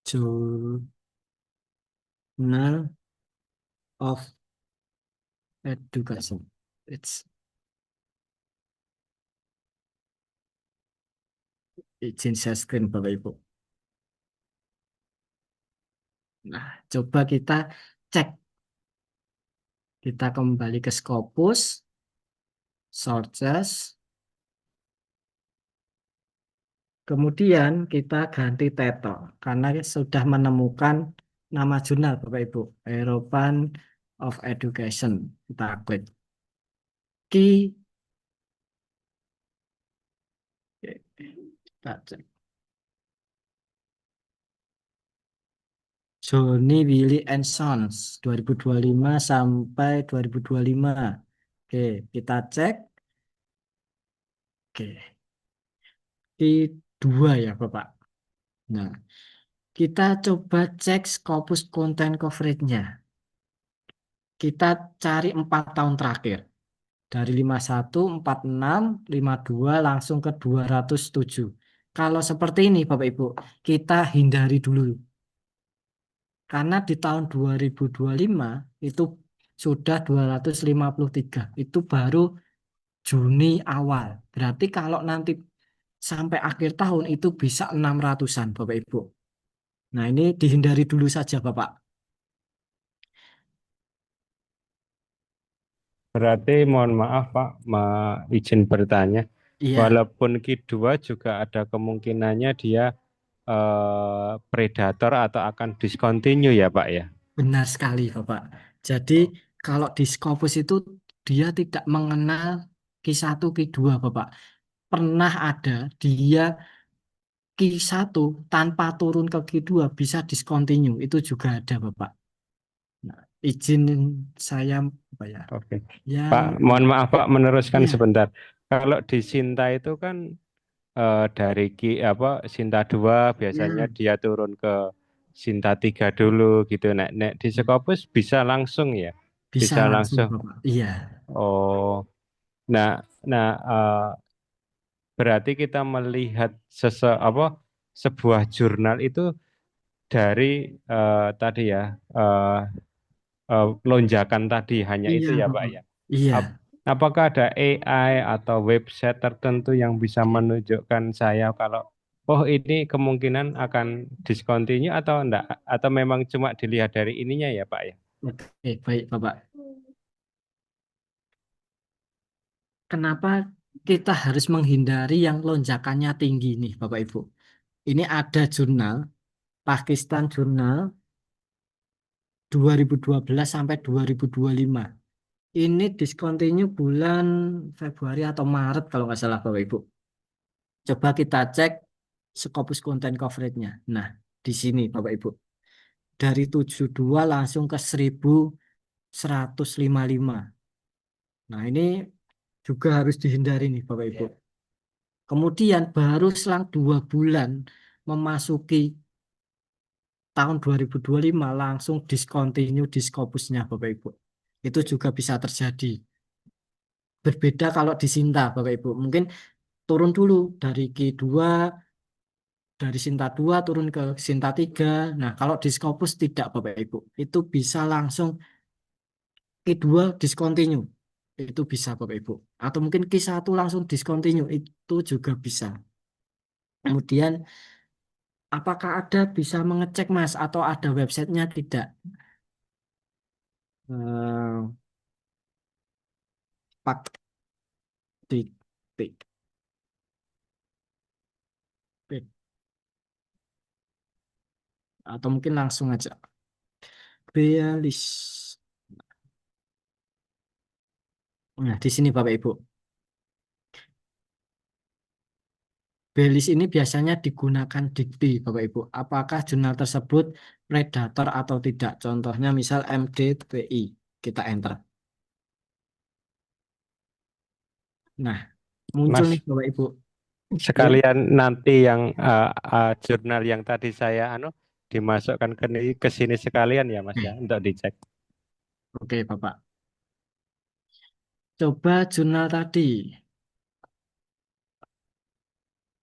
Journal of Education. Izin share screen Bapak Ibu. Nah, coba kita cek. Kita kembali ke Scopus, Sources. Kemudian kita ganti title karena sudah menemukan nama jurnal Bapak Ibu, European of Education. Kita klik. Kita cek. Johnny Willy and Sons 2025 sampai 2025. Oke, kita cek. Oke. Q2 ya Bapak. Nah, kita coba cek Scopus Content Coverage-nya. Kita cari 4 tahun terakhir. Dari 51, 46, 52 langsung ke 207. kalau seperti ini Bapak Ibu, kita hindari dulu. Karena di tahun 2025 itu sudah 253. Itu baru Juni awal. Berarti kalau nanti sampai akhir tahun itu bisa 600-an Bapak Ibu. Nah, ini dihindari dulu saja Bapak. Berarti mohon maaf Pak, izin bertanya. Iya, Walaupun Q2 juga ada kemungkinannya dia predator atau akan discontinue ya Pak ya. benar sekali Bapak. Jadi kalau di Scopus itu dia tidak mengenal Q1, Q2 Bapak. Pernah ada dia Q1 tanpa turun ke Q2 bisa discontinue. Itu juga ada Bapak. Nah, izin saya apa ya? Oke. Yang Pak, mohon maaf Pak meneruskan ya, sebentar. Kalau di Sinta itu kan dari Sinta 2 biasanya ya dia turun ke Sinta 3 dulu gitu. Nek di Sekopus bisa langsung ya. bisa Bisa langsung langsung. Bapak. Iya, Oh. Nah, nah berarti kita melihat sebuah jurnal itu dari tadi ya eh, lonjakan tadi hanya itu iya ya Pak Bapak. ya. Iya. Apakah ada AI atau website tertentu yang bisa menunjukkan saya kalau oh ini kemungkinan akan discontinue atau enggak atau memang cuma dilihat dari ininya ya Pak ya? Oke, baik Bapak. Kenapa kita harus menghindari yang lonjakannya tinggi nih Bapak Ibu? Ini ada jurnal, Pakistan Jurnal 2012 sampai 2025. Ini discontinue bulan Februari atau Maret kalau nggak salah Bapak Ibu. Coba kita cek Scopus Content Coverage-nya. Nah, di sini Bapak Ibu. Dari 72 langsung ke 1155. Nah, ini juga harus dihindari nih Bapak Ibu. Kemudian baru selang 2 bulan memasuki tahun 2025 langsung discontinue di Scopusnya Bapak Ibu. Itu juga bisa terjadi. Berbeda kalau di Sinta Bapak Ibu. Mungkin turun dulu dari Q2, dari Sinta 2 turun ke Sinta 3. Nah, kalau di Scopus tidak Bapak Ibu. Itu bisa langsung Q2 discontinue. Itu bisa Bapak Ibu. Atau mungkin Q1 langsung discontinue. Itu juga bisa. Kemudian apakah ada bisa mengecek Mas atau ada websitenya tidak? Eh, Pak titik P- atau mungkin langsung aja Bealis. Nah, di sini Bapak Ibu. Bealis ini biasanya digunakan dikti Bapak Ibu. Apakah jurnal tersebut predator atau tidak? Contohnya misal MDTI. Kita enter. Nah, muncul nih Mas, Bapak Ibu. Ya, sekalian nanti yang jurnal yang tadi saya dimasukkan ke sini sekalian ya Mas ya oke, untuk dicek. oke Bapak. Coba jurnal tadi.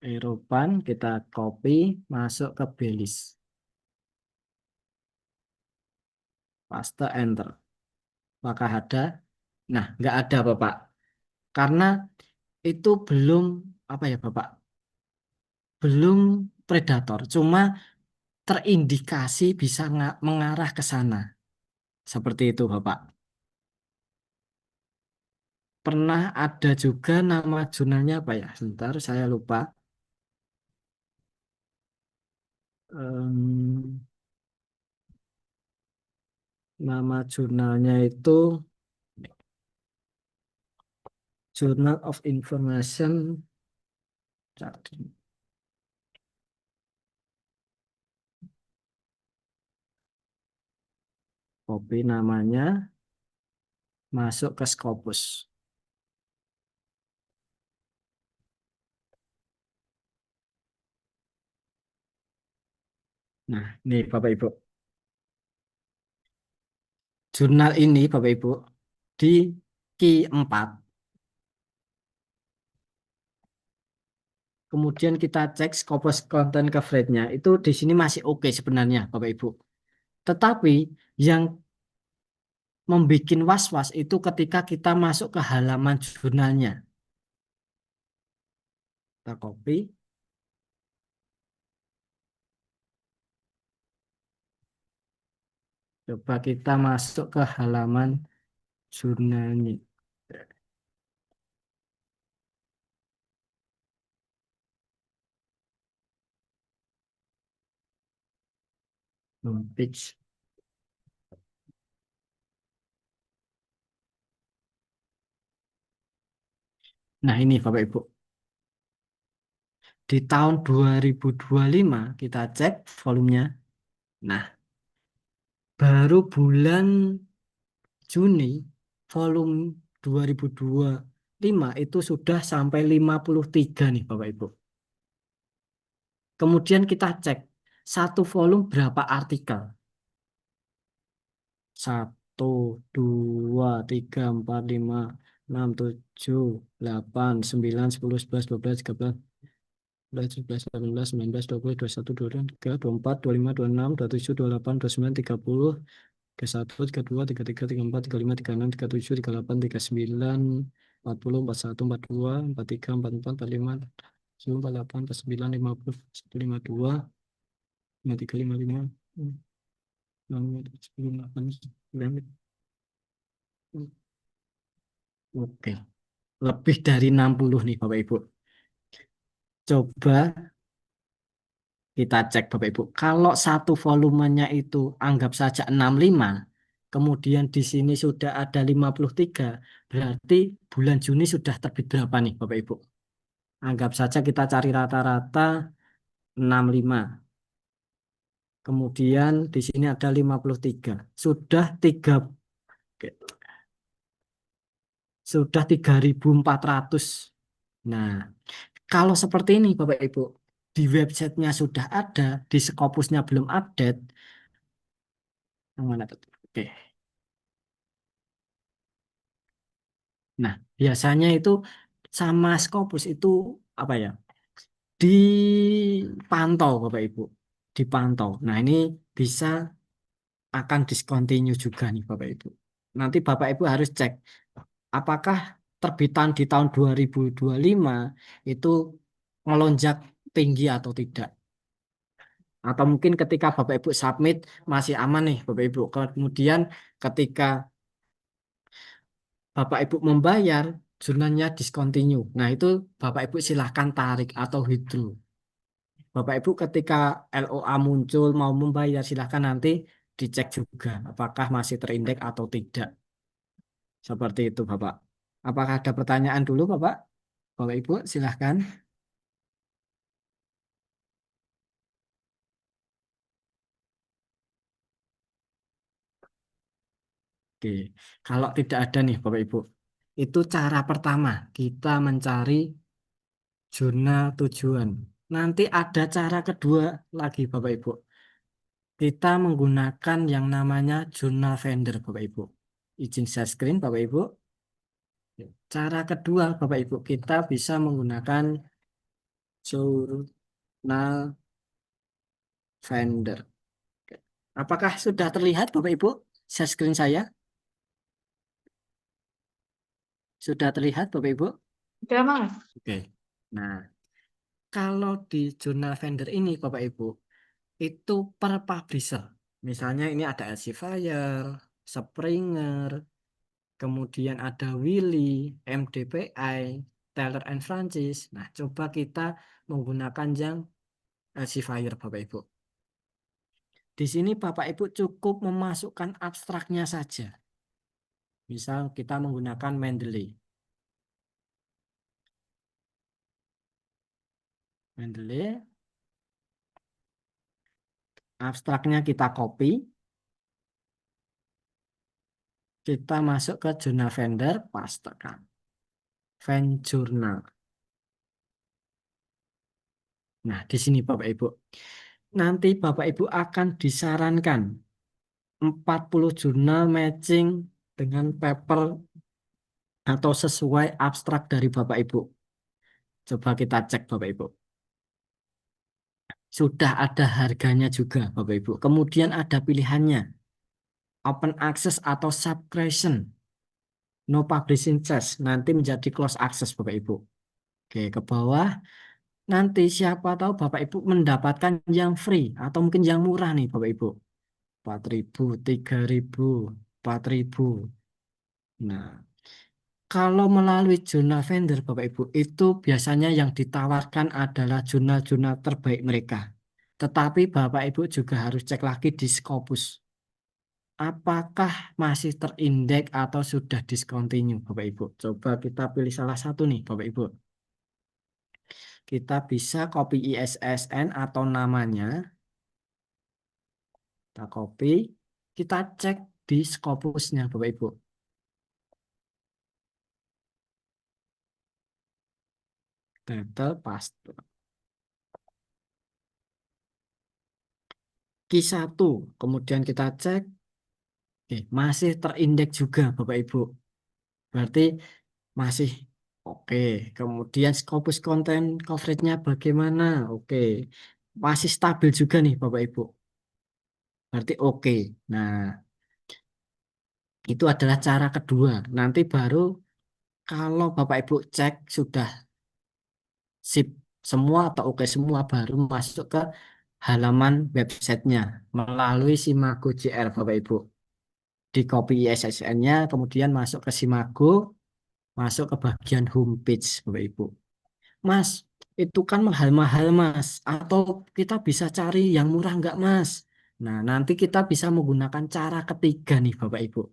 Eropan kita copy masuk ke Belis. Paste enter. Apakah ada? Nah, nggak ada Bapak. Karena itu belum apa ya Bapak? Belum predator, cuma terindikasi bisa mengarah ke sana. Seperti itu Bapak. Pernah ada juga nama jurnalnya apa ya? Sebentar, saya lupa. Em, Nama jurnalnya itu Journal of Information. Copy namanya, masuk ke Scopus. Nah, nih Bapak Ibu. Jurnal ini Bapak Ibu di Q4 kemudian kita cek Scopus Content Coverage-nya, itu di sini masih oke sebenarnya, Bapak Ibu. Tetapi yang membuat was-was itu ketika kita masuk ke halaman jurnalnya. Kita copy. Coba kita masuk ke halaman jurnalnya. Homepage. Nah ini Bapak Ibu. Di tahun 2025 kita cek volumenya. Nah, baru bulan Juni volume 2025 itu sudah sampai 53 nih Bapak Ibu. Kemudian kita cek satu volume berapa artikel. 1, 2, 3, 4, 5, 6, 7, 8, 9, 10, 11, 12, 13, 11, 12, 18, 19, 20, 21, 22, 23, 24, 25, 26, 27, 28, 29, 30, 31, 32, 33, 34, 35, 36, 37, 38, 39, 40, 41, 42, 43, 44, 45, 48, 49, 50, 52, 53, 55, 56, 7, 8, 9. Oke, lebih dari 60 nih Bapak Ibu. Coba kita cek Bapak Ibu. Kalau satu volumenya itu anggap saja 65, kemudian di sini sudah ada 53, berarti bulan Juni sudah terbit berapa nih Bapak Ibu? Anggap saja kita cari rata-rata 65. Kemudian di sini ada 53. Sudah 3.400. Nah, kalau seperti ini Bapak Ibu, di websitenya sudah ada, di Scopusnya belum update. Yang mana tuh? Oke. Nah, biasanya itu sama Scopus itu apa ya? Dipantau Bapak Ibu. Dipantau. Nah, ini bisa akan discontinue juga nih Bapak Ibu. Nanti Bapak Ibu harus cek apakah terbitan di tahun 2025 itu melonjak tinggi atau tidak. Atau mungkin ketika Bapak Ibu submit masih aman nih Bapak Ibu. Kemudian ketika Bapak Ibu membayar, jurnalnya discontinue. Nah itu Bapak Ibu silahkan tarik atau withdraw. Bapak Ibu ketika LOA muncul mau membayar silahkan nanti dicek juga apakah masih terindeks atau tidak. Seperti itu Bapak. Apakah ada pertanyaan dulu Bapak? Bapak Ibu silahkan. Oke, kalau tidak ada nih Bapak Ibu, itu cara pertama kita mencari jurnal tujuan. Nanti ada cara kedua lagi Bapak Ibu. Kita menggunakan yang namanya jurnal vendor Bapak Ibu. Izin share screen Bapak Ibu. Cara kedua Bapak Ibu, kita bisa menggunakan jurnal vendor. Apakah sudah terlihat Bapak Ibu share screen saya? Sudah terlihat Bapak Ibu? Udah, Mas. Oke. Nah, kalau di jurnal vendor ini Bapak Ibu, itu per publisher. Misalnya ini ada Elsevier, Springer, kemudian ada Wiley, MDPI, Taylor and Francis. Nah, coba kita menggunakan yang Elsevier Bapak Ibu. Di sini Bapak Ibu cukup memasukkan abstraknya saja. Misal kita menggunakan Mendeley. Mendeley, abstraknya kita copy. Kita masuk ke jurnal vendor, pastekan. Vend Journal. Nah, di sini Bapak Ibu. Nanti Bapak Ibu akan disarankan 40 jurnal matching dengan paper atau sesuai abstrak dari Bapak Ibu. Coba kita cek Bapak Ibu. Sudah ada harganya juga, Bapak Ibu. Kemudian ada pilihannya, open access atau subscription. No publishing charge, nanti menjadi close access, Bapak Ibu. Oke, ke bawah. Nanti siapa tahu Bapak Ibu mendapatkan yang free atau mungkin yang murah nih, Bapak Ibu. 4.000, 3.000, 4.000. Nah, kalau melalui jurnal vendor, Bapak Ibu, itu biasanya yang ditawarkan adalah jurnal-jurnal terbaik mereka. Tetapi Bapak Ibu juga harus cek lagi di Scopus. Apakah masih terindeks atau sudah discontinue, Bapak Ibu? Coba kita pilih salah satu nih, Bapak Ibu. Kita bisa copy ISSN atau namanya. Kita copy, kita cek di Scopusnya, Bapak Ibu. Title, paste. Q1, kemudian kita cek, masih terindeks juga Bapak Ibu. Berarti masih oke. Kemudian Scopus konten coveragenya bagaimana? Oke. Masih stabil juga nih Bapak Ibu. Berarti oke. Nah, itu adalah cara kedua. Nanti baru kalau Bapak Ibu cek sudah sip semua atau oke semua, baru masuk ke halaman websitenya melalui Simago JR Bapak Ibu. Di copy ISSN-nya, kemudian masuk ke Simago, masuk ke bagian homepage, Bapak Ibu. Mas, itu kan mahal-mahal, Mas. Atau kita bisa cari yang murah nggak, Mas? Nah, nanti kita bisa menggunakan cara ketiga nih, Bapak Ibu.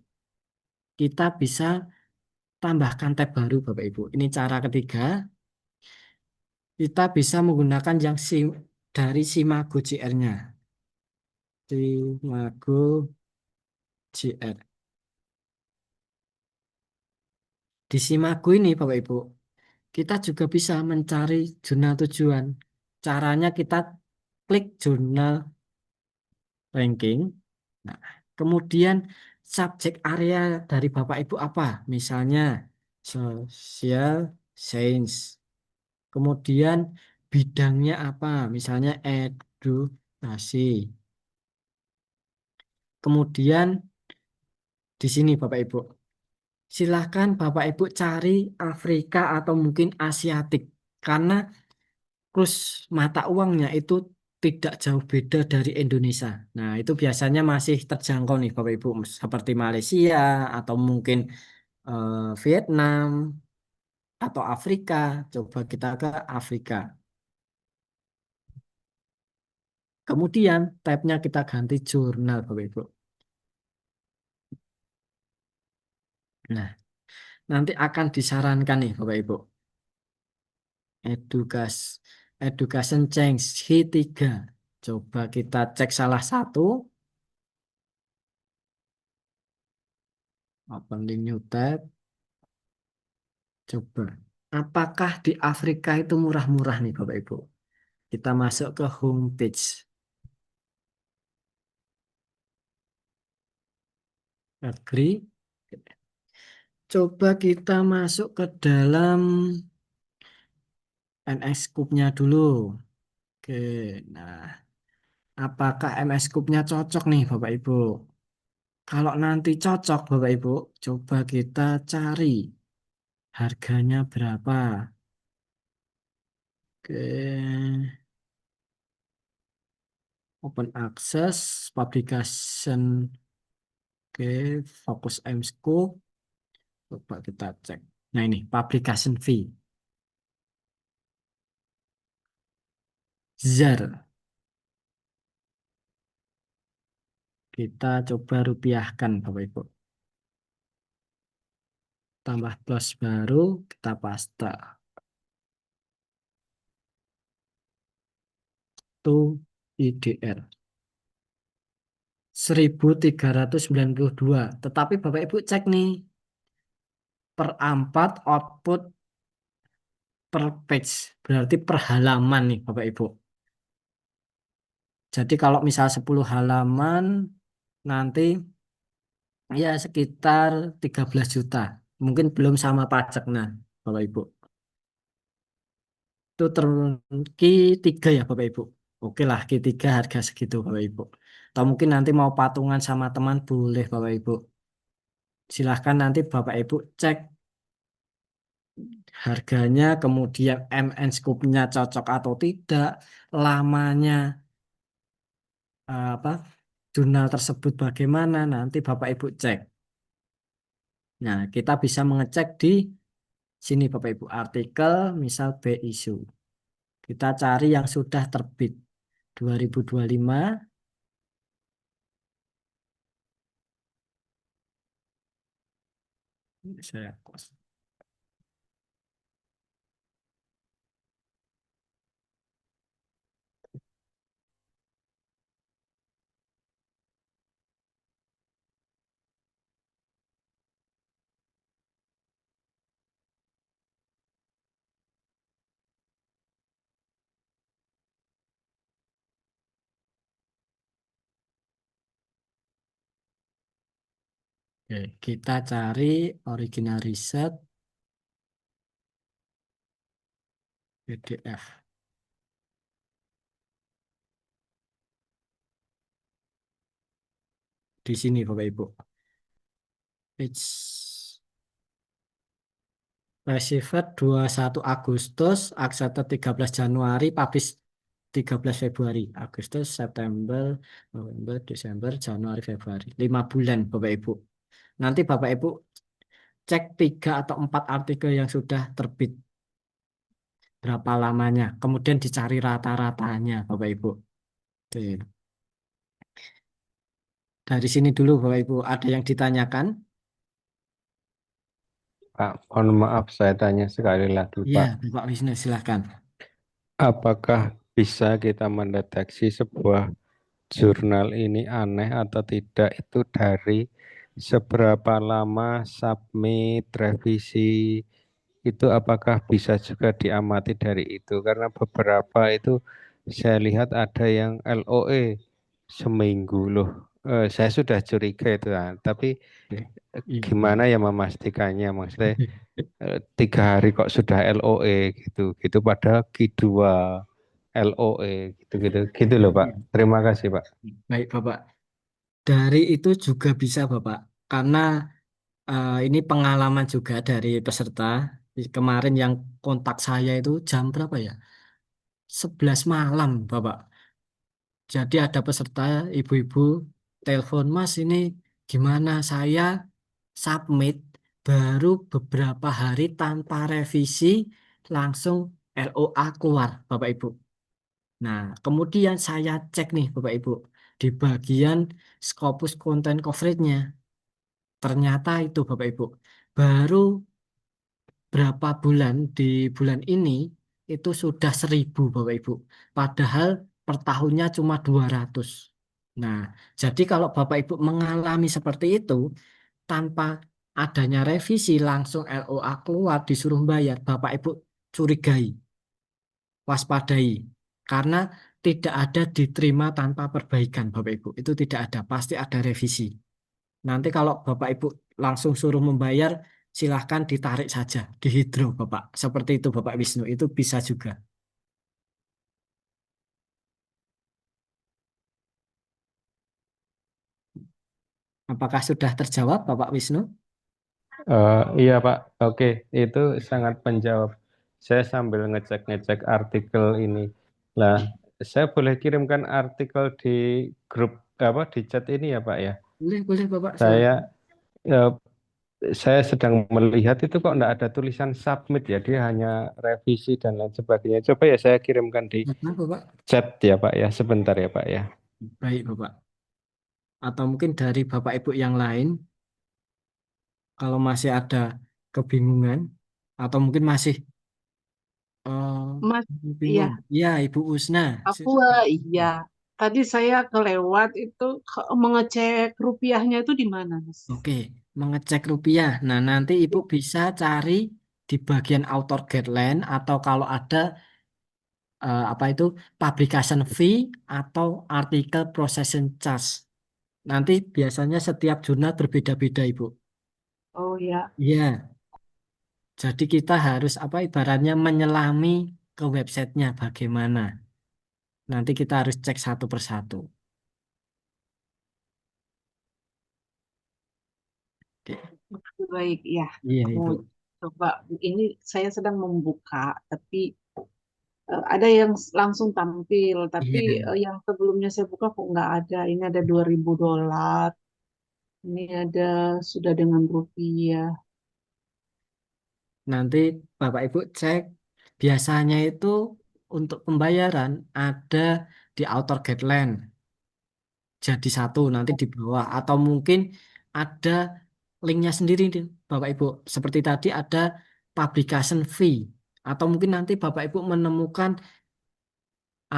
Kita bisa tambahkan tab baru, Bapak Ibu. Ini cara ketiga. Kita bisa menggunakan yang dari Simago JR-nya. Simago JR. Di Simago ini, Bapak Ibu, kita juga bisa mencari jurnal tujuan. Caranya kita klik jurnal ranking. Nah, kemudian subjek area dari Bapak Ibu apa? Misalnya social science. Kemudian bidangnya apa? Misalnya edukasi. Kemudian di sini Bapak Ibu, silahkan Bapak Ibu cari Afrika atau mungkin Asiatik. Karena kurs mata uangnya itu tidak jauh beda dari Indonesia. Nah, itu biasanya masih terjangkau nih Bapak Ibu, seperti Malaysia atau mungkin Vietnam atau Afrika. Coba kita ke Afrika. Kemudian tabnya kita ganti jurnal Bapak Ibu. Nah, nanti akan disarankan nih Bapak Ibu. Education Change H3. Coba kita cek salah satu. Open link new tab. Coba. Apakah di Afrika itu murah-murah nih Bapak Ibu? Kita masuk ke homepage. Agree. Coba kita masuk ke dalam MS Cube-nya dulu. Oke, nah apakah MS Cube-nya cocok nih Bapak Ibu? Kalau nanti cocok Bapak Ibu, coba kita cari harganya berapa. Oke, open access, publication, oke, fokus M Scope. Coba kita cek. Nah ini, publication fee. ZAR. Kita coba rupiahkan Bapak Ibu. Tambah plus baru, kita paste. Itu IDR. 1392. Tetapi Bapak Ibu cek nih. Per 4 output per page. Berarti per halaman nih Bapak Ibu. Jadi kalau misal 10 halaman, nanti ya sekitar 13 juta. Mungkin belum sama pajak, nah Bapak Ibu. Itu terki 3 ya Bapak Ibu. Oke lah, Q3 harga segitu Bapak Ibu. Atau mungkin nanti mau patungan sama teman boleh Bapak Ibu. Silahkan nanti Bapak Ibu cek harganya, kemudian MN scoop-nya cocok atau tidak, lamanya apa jurnal tersebut bagaimana, nanti Bapak Ibu cek. Nah, kita bisa mengecek di sini Bapak Ibu, artikel misal B issue. Kita cari yang sudah terbit 2025. Saya close. Oke, kita cari original riset PDF. Di sini Bapak Ibu. Page received 21 Agustus, accepted 13 Januari, publish 13 Februari. Agustus, September, November, Desember, Januari, Februari. 5 bulan Bapak Ibu. Nanti Bapak Ibu cek 3 atau 4 artikel yang sudah terbit. Berapa lamanya. Kemudian dicari rata-ratanya Bapak Ibu. Oke. Dari sini dulu Bapak Ibu. Ada yang ditanyakan? Pak, mohon maaf saya tanya sekali lagi, Iya, Pak. Bapak Wisnu silahkan. Apakah bisa kita mendeteksi sebuah jurnal ini aneh atau tidak itu dari seberapa lama submit, revisi, itu apakah bisa juga diamati dari itu? Karena beberapa itu saya lihat ada yang LOE seminggu loh. Saya sudah curiga itu, tapi Iya. gimana ya memastikannya? Maksudnya 3 hari kok sudah LOE gitu pada Q2 LOE gitu loh Pak. Terima kasih Pak. Baik Bapak. Dari itu juga bisa Bapak. Karena ini pengalaman juga dari peserta. Kemarin yang kontak saya itu jam berapa ya? 11 malam Bapak. Jadi ada peserta ibu-ibu telepon, Mas ini gimana saya submit baru beberapa hari tanpa revisi langsung LOA keluar Bapak Ibu. Nah, kemudian saya cek nih Bapak Ibu di bagian Scopus Content Coverage-nya. Ternyata itu Bapak Ibu baru berapa bulan di bulan ini itu sudah 1.000 Bapak Ibu. Padahal per tahunnya cuma 200. Nah, jadi kalau Bapak Ibu mengalami seperti itu tanpa adanya revisi langsung LOA keluar disuruh bayar, Bapak Ibu curigai, waspadai. Karena tidak ada diterima tanpa perbaikan Bapak Ibu. Itu tidak ada, pasti ada revisi. Nanti kalau Bapak Ibu langsung suruh membayar, silahkan ditarik saja, dihidro Bapak. Seperti itu Bapak Wisnu, itu bisa juga. Apakah sudah terjawab Bapak Wisnu? Iya Pak, oke itu sangat menjawab. Saya sambil ngecek-ngecek artikel ini. Lah, saya boleh kirimkan artikel di grup apa di chat ini ya Pak ya. Boleh, boleh Bapak, Saya silakan. eh, saya sedang melihat itu kok enggak ada tulisan submit ya, dia hanya revisi dan lain sebagainya. Coba ya saya kirimkan di Nah, Bapak, chat ya Pak ya, sebentar ya Pak ya. baik Bapak. Atau mungkin dari Bapak Ibu yang lain, kalau masih ada kebingungan, atau mungkin masih Mas, iya, bingung. Ya, Ibu Usna. aku iya. Tadi saya kelewat itu mengecek rupiahnya itu di mana, Mas? Oke, mengecek rupiah. Nah, nanti Ibu bisa cari di bagian author guideline atau kalau ada apa itu publication fee atau artikel processing charge. Nanti biasanya setiap jurnal berbeda-beda, Ibu. Oh ya, Iya, jadi kita harus apa ibaratnya menyelami ke websitenya bagaimana. Nanti kita harus cek satu persatu. Oke. Baik, ya. Iya, Aku Ibu. coba. Ini saya sedang membuka, tapi ada yang langsung tampil, tapi Iya. yang sebelumnya saya buka kok nggak ada. Ini ada $2.000. Ini ada sudah dengan rupiah. Nanti Bapak Ibu cek. Biasanya itu untuk pembayaran ada di Outer Guideline. Jadi satu nanti di bawah. Atau mungkin ada linknya sendiri nih, Bapak Ibu. Seperti tadi ada publication fee. Atau mungkin nanti Bapak Ibu menemukan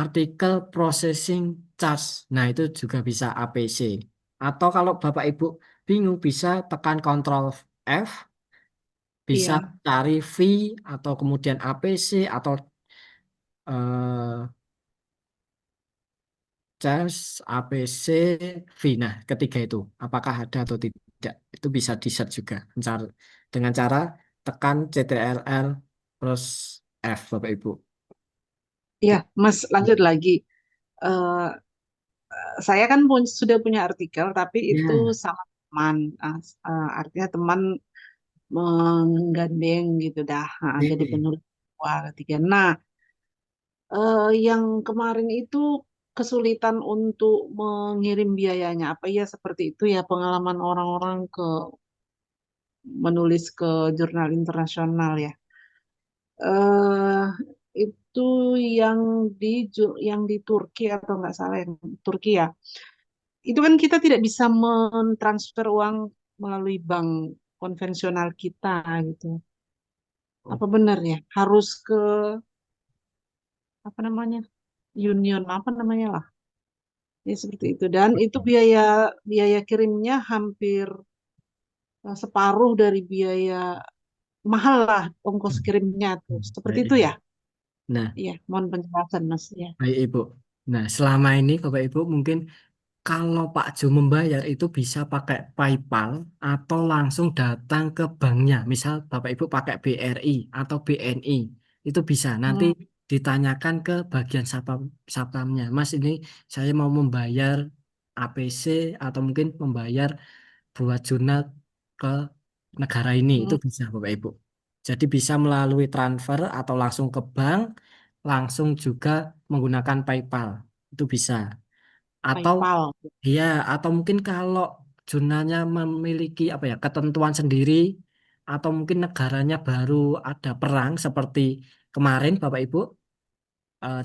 artikel processing charge. Nah, itu juga bisa APC. Atau kalau Bapak Ibu bingung bisa tekan Ctrl F, bisa Iya, cari fee atau kemudian APC atau charge APC fee. Nah, ketiga itu apakah ada atau tidak itu bisa di search juga dengan cara tekan CTRL plus F Bapak Ibu. iya, Mas, lanjut lagi. Eh, saya kan sudah punya artikel, tapi itu Ya, sama teman. Artinya teman menggandeng gitu dah. Jadi oke. penulis dua ketiga. Nah, yang kemarin itu kesulitan untuk mengirim biayanya. Apa ya seperti itu ya pengalaman orang-orang menulis ke jurnal internasional ya. eh itu yang yang di Turki atau nggak salah yang Turki ya. Itu kan kita tidak bisa mentransfer uang melalui bank konvensional kita gitu. Oh, Apa benar ya? Harus ke apa namanya? Union apa namanya lah. Ya seperti itu. Dan itu biaya biaya kirimnya hampir separuh dari biaya mahal lah ongkos kirimnya tuh. Seperti baik itu Ibu. ya? Nah, Iya, mohon penjelasan Mas ya. baik Ibu. Nah, selama ini Bapak Ibu mungkin kalau Pak Jo membayar itu bisa pakai PayPal atau langsung datang ke banknya. Misal Bapak Ibu pakai BRI atau BNI, itu bisa. Nanti Hmm, ditanyakan ke bagian satpamnya. Mas, ini saya mau membayar APC atau mungkin membayar buat jurnal ke negara ini. Itu hmm, bisa Bapak Ibu. Jadi bisa melalui transfer atau langsung ke bank, langsung juga menggunakan PayPal. Itu bisa. Atau PayPal. ya, atau mungkin kalau zonanya memiliki apa ya ketentuan sendiri, atau mungkin negaranya baru ada perang seperti kemarin Bapak Ibu,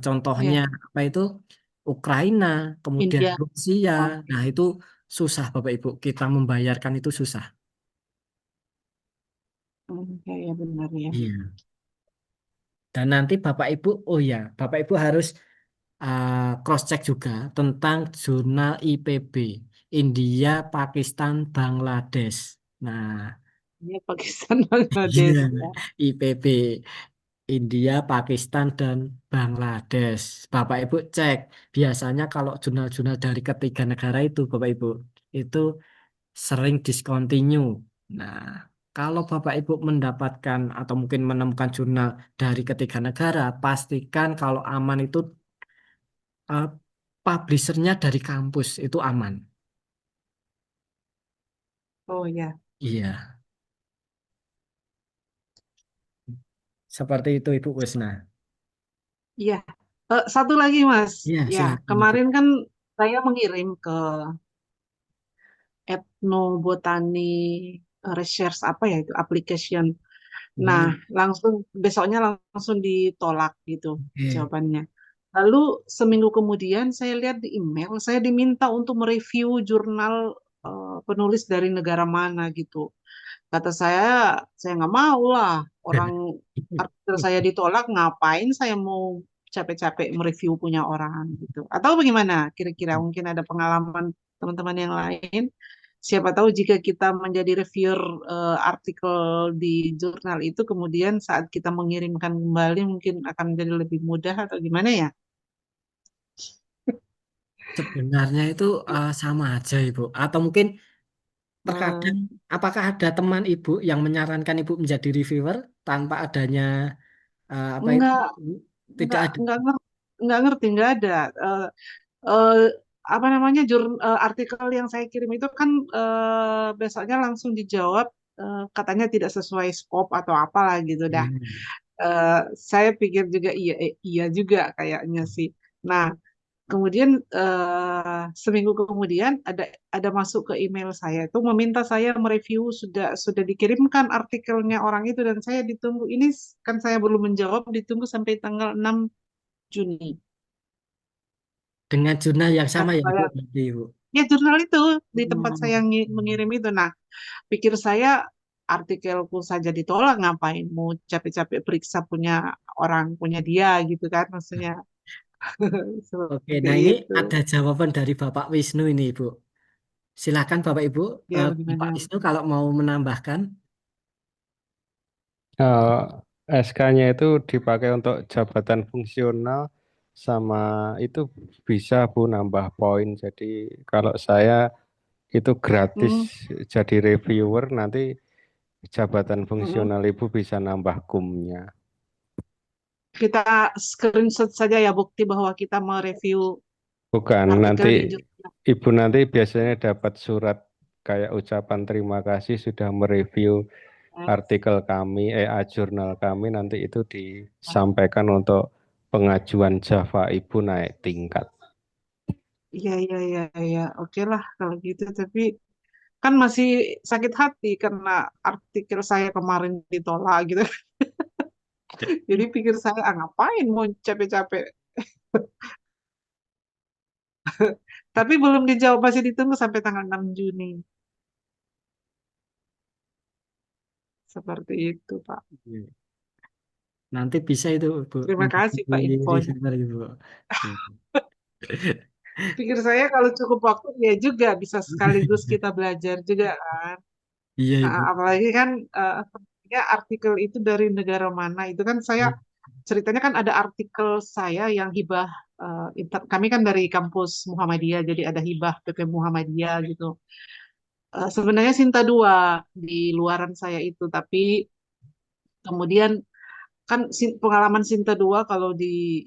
contohnya Ya, apa itu Ukraina, kemudian India. Rusia. Oh, Nah, itu susah Bapak Ibu, kita membayarkan itu susah. ya, ya benar ya. Iya. Dan nanti Bapak Ibu, oh ya, Bapak Ibu harus cross check juga tentang jurnal IPB, India, Pakistan, Bangladesh. Nah, Ini Pakistan iya, Bangladesh ya. IPB India, Pakistan, dan Bangladesh. Bapak Ibu cek, biasanya kalau jurnal-jurnal dari ketiga negara itu, Bapak Ibu, itu sering discontinue. Nah, kalau Bapak Ibu mendapatkan atau mungkin menemukan jurnal dari ketiga negara, pastikan kalau aman itu eh, publishernya dari kampus itu aman. Oh ya. Iya, seperti itu Ibu Wisna. Iya. Satu lagi Mas. Iya, Ya, silakan Ibu. kemarin kan saya mengirim ke etnobotani research apa ya itu application. Nah, Hmm, langsung besoknya langsung ditolak gitu oke. jawabannya. Lalu seminggu kemudian saya lihat di email, saya diminta untuk mereview jurnal penulis dari negara mana gitu. Kata saya nggak mau lah. Orang artikel saya ditolak, ngapain saya mau capek-capek mereview punya orang gitu. Atau bagaimana? Kira-kira mungkin ada pengalaman teman-teman yang lain. Siapa tahu jika kita menjadi reviewer artikel di jurnal itu, kemudian saat kita mengirimkan kembali mungkin akan menjadi lebih mudah atau gimana ya? Sebenarnya itu sama aja Ibu. Atau mungkin terkadang, Hmm, apakah ada teman Ibu yang menyarankan Ibu menjadi reviewer tanpa adanya apa itu? enggak, Tidak enggak, ada. enggak ngerti. nggak ngerti, nggak ada. Eh, eh, apa namanya artikel yang saya kirim itu kan besoknya langsung dijawab, katanya tidak sesuai skop atau apalah gitu dah. Hmm. Eh, saya pikir juga iya, iya juga kayaknya sih. Nah, kemudian seminggu kemudian ada masuk ke email saya itu meminta saya mereview, sudah dikirimkan artikelnya orang itu, dan saya ditunggu ini, kan saya belum menjawab, ditunggu sampai tanggal 6 Juni. Dengan jurnal yang sama Kata ya Ibu, saya, berarti Ibu. ya jurnal itu di tempat saya Hmm. mengirim itu. Nah, pikir saya artikelku saja ditolak, ngapain mau capek-capek periksa punya orang, punya dia gitu kan, maksudnya. Oke, Seperti nah ini itu. ada jawaban dari Bapak Wisnu ini Ibu. Silakan Bapak Ibu, Ya Bapak gimana? Wisnu kalau mau menambahkan. SK-nya itu dipakai untuk jabatan fungsional sama itu bisa Bu nambah poin. Jadi kalau saya itu gratis Hmm, jadi reviewer, nanti jabatan mm-mm. fungsional Ibu bisa nambah kumnya. Kita screenshot saja ya bukti bahwa kita mereview Bukan, nanti artikel di jurnal. Ibu nanti biasanya dapat surat kayak ucapan terima kasih sudah mereview artikel kami, jurnal kami, nanti itu disampaikan untuk pengajuan Java Ibu naik tingkat. Iya, iya, iya, iya. Oke lah kalau gitu. Tapi kan masih sakit hati karena artikel saya kemarin ditolak gitu. Jadi pikir saya, ngapain mau capek-capek. Tapi belum dijawab, masih ditunggu sampai tanggal 6 Juni. Seperti itu, Pak. Nanti bisa itu Bu Terima kasih, menjadi Pak, infonya. reviewer Ibu. Hmm. Pikir saya kalau cukup waktu ya juga bisa sekaligus kita belajar juga kan. Iya Ibu. Apalagi kan sebenarnya artikel itu dari negara mana itu kan saya ceritanya kan ada artikel saya yang hibah, kami kan dari kampus Muhammadiyah, jadi ada hibah PP Muhammadiyah gitu. Sebenarnya Sinta 2 di luaran saya itu, tapi kemudian kan pengalaman Sinta 2 kalau di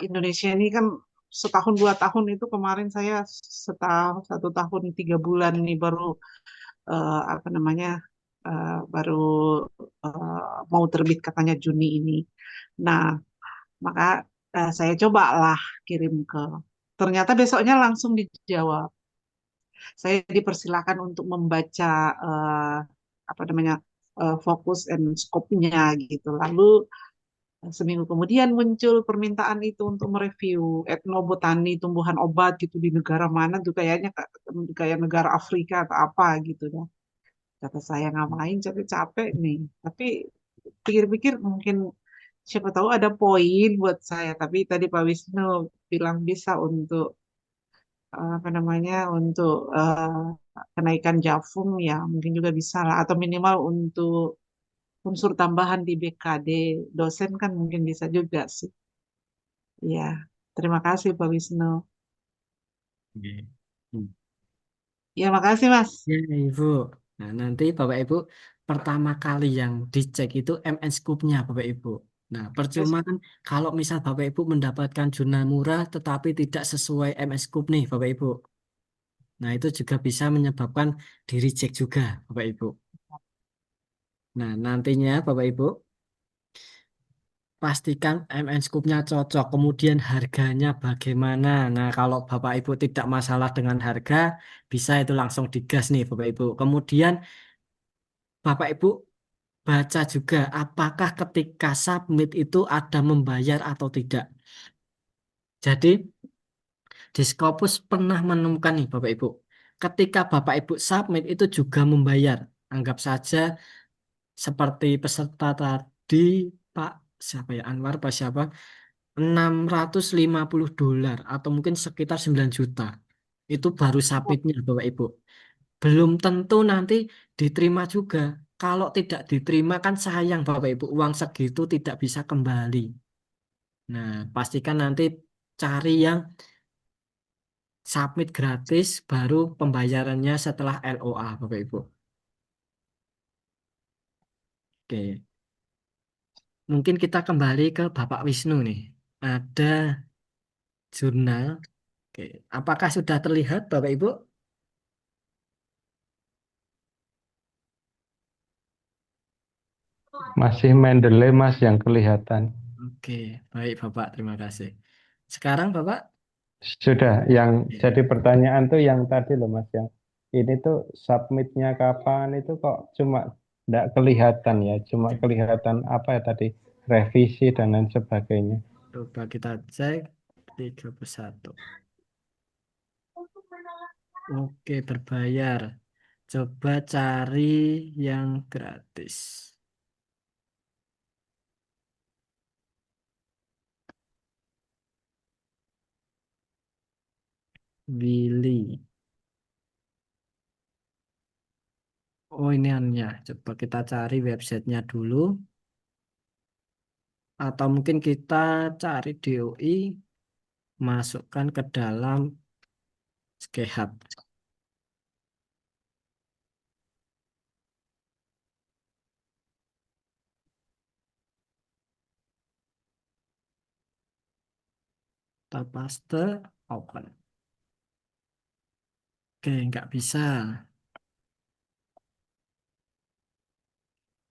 Indonesia ini kan setahun 2 tahun, itu kemarin saya setahun 1 tahun 3 bulan nih baru apa namanya baru mau terbit katanya Juni ini. Nah, maka saya cobalah kirim ternyata besoknya langsung dijawab. Saya dipersilakan untuk membaca apa namanya fokus and scope-nya gitu. Lalu seminggu kemudian muncul permintaan itu untuk mereview etnobotani tumbuhan obat gitu di negara mana tuh, kayaknya kayak negara Afrika atau apa gitu ya. Kata saya, ngapain capek-capek nih. Tapi pikir-pikir mungkin siapa tahu ada poin buat saya. Tapi tadi Pak Wisnu bilang bisa untuk apa namanya untuk kenaikan Javum, ya mungkin juga bisa lah, atau minimal untuk unsur tambahan di BKD dosen kan mungkin bisa juga sih. Ya, terima kasih Pak Wisnu. Oke. Hmm. Ya, makasih Mas. Ya Ibu. Nah nanti Bapak Ibu pertama kali yang dicek itu MN Scoop-nya Bapak Ibu. Nah percuma kan kalau misal Bapak Ibu mendapatkan jurnal murah tetapi tidak sesuai MN Scoop nih Bapak Ibu. Nah itu juga bisa menyebabkan di reject juga Bapak Ibu. Nah nantinya Bapak Ibu pastikan MN Scoop-nya cocok. Kemudian harganya bagaimana. Nah kalau Bapak Ibu tidak masalah dengan harga bisa itu langsung digas nih Bapak Ibu. Kemudian Bapak Ibu baca juga apakah ketika submit itu ada membayar atau tidak. Jadi di Scopus pernah menemukan nih Bapak Ibu. Ketika Bapak Ibu submit itu juga membayar. Anggap saja seperti peserta tadi Pak siapa ya Anwar Pak siapa 650 dolar atau mungkin sekitar 9 juta. Itu baru submitnya Bapak Ibu. Belum tentu nanti diterima juga. Kalau tidak diterima kan sayang Bapak Ibu, uang segitu tidak bisa kembali. Nah, pastikan nanti cari yang submit gratis baru pembayarannya setelah LOA Bapak Ibu. Oke, mungkin kita kembali ke Bapak Wisnu nih. ada jurnal. Oke, apakah sudah terlihat Bapak Ibu? Masih Mendeley Mas yang kelihatan. Oke, baik Bapak, terima kasih. Sekarang Bapak? Sudah, yang Ya. jadi pertanyaan tuh yang tadi loh Mas, yang ini tuh submitnya kapan itu kok cuma tidak kelihatan ya, cuma kelihatan apa ya tadi, revisi dan lain sebagainya. Coba kita cek 31. Oke, berbayar. Coba cari yang gratis. Willy. Oh, ini anunya. Coba kita cari websitenya dulu. Atau mungkin kita cari DOI, masukkan ke dalam SketchUp. Kita paste, open. Oke, nggak bisa.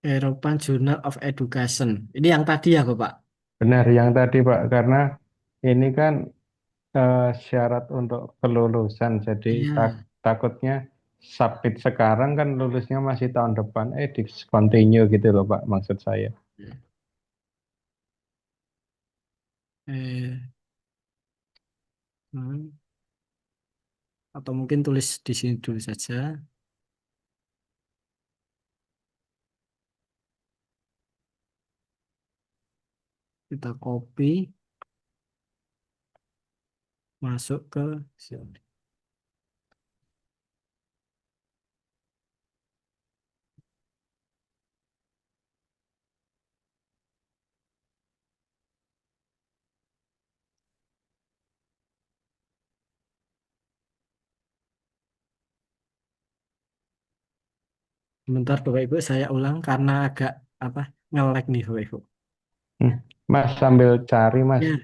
European Journal of Education. Ini yang tadi ya, Bapak? Benar yang tadi Pak, karena ini kan syarat untuk kelulusan, jadi Iya. takutnya submit sekarang kan lulusnya masih tahun depan, discontinue gitu loh Pak, maksud saya. Eh, hmm. Atau mungkin tulis di sini dulu saja. Kita copy, masuk ke sini. Sebentar Bapak Ibu, saya ulang karena agak apa nge-lag nih Bapak Ibu. Mas sambil cari Mas, Ya,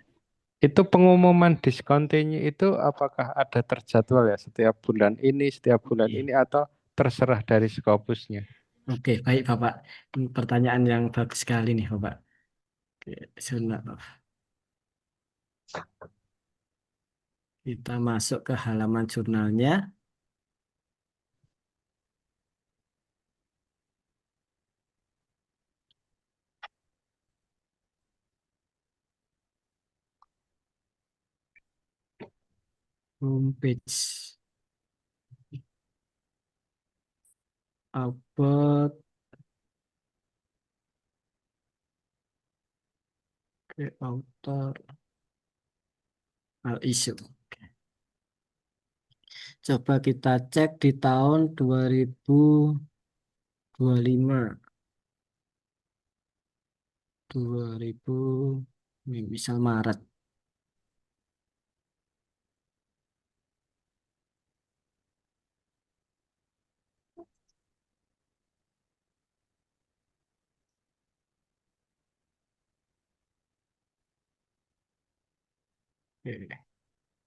itu pengumuman discontinue itu apakah ada terjadwal ya setiap bulan iya. ini atau terserah dari Scopusnya? Oke, baik Bapak. Ini pertanyaan yang bagus sekali nih Bapak. Oke, sebentar, Bapak. Kita masuk ke halaman jurnalnya. Homepage. About. Oke, author. Issue. Oke. Coba kita cek di tahun 2025. 2000, ini misal Maret. Oke.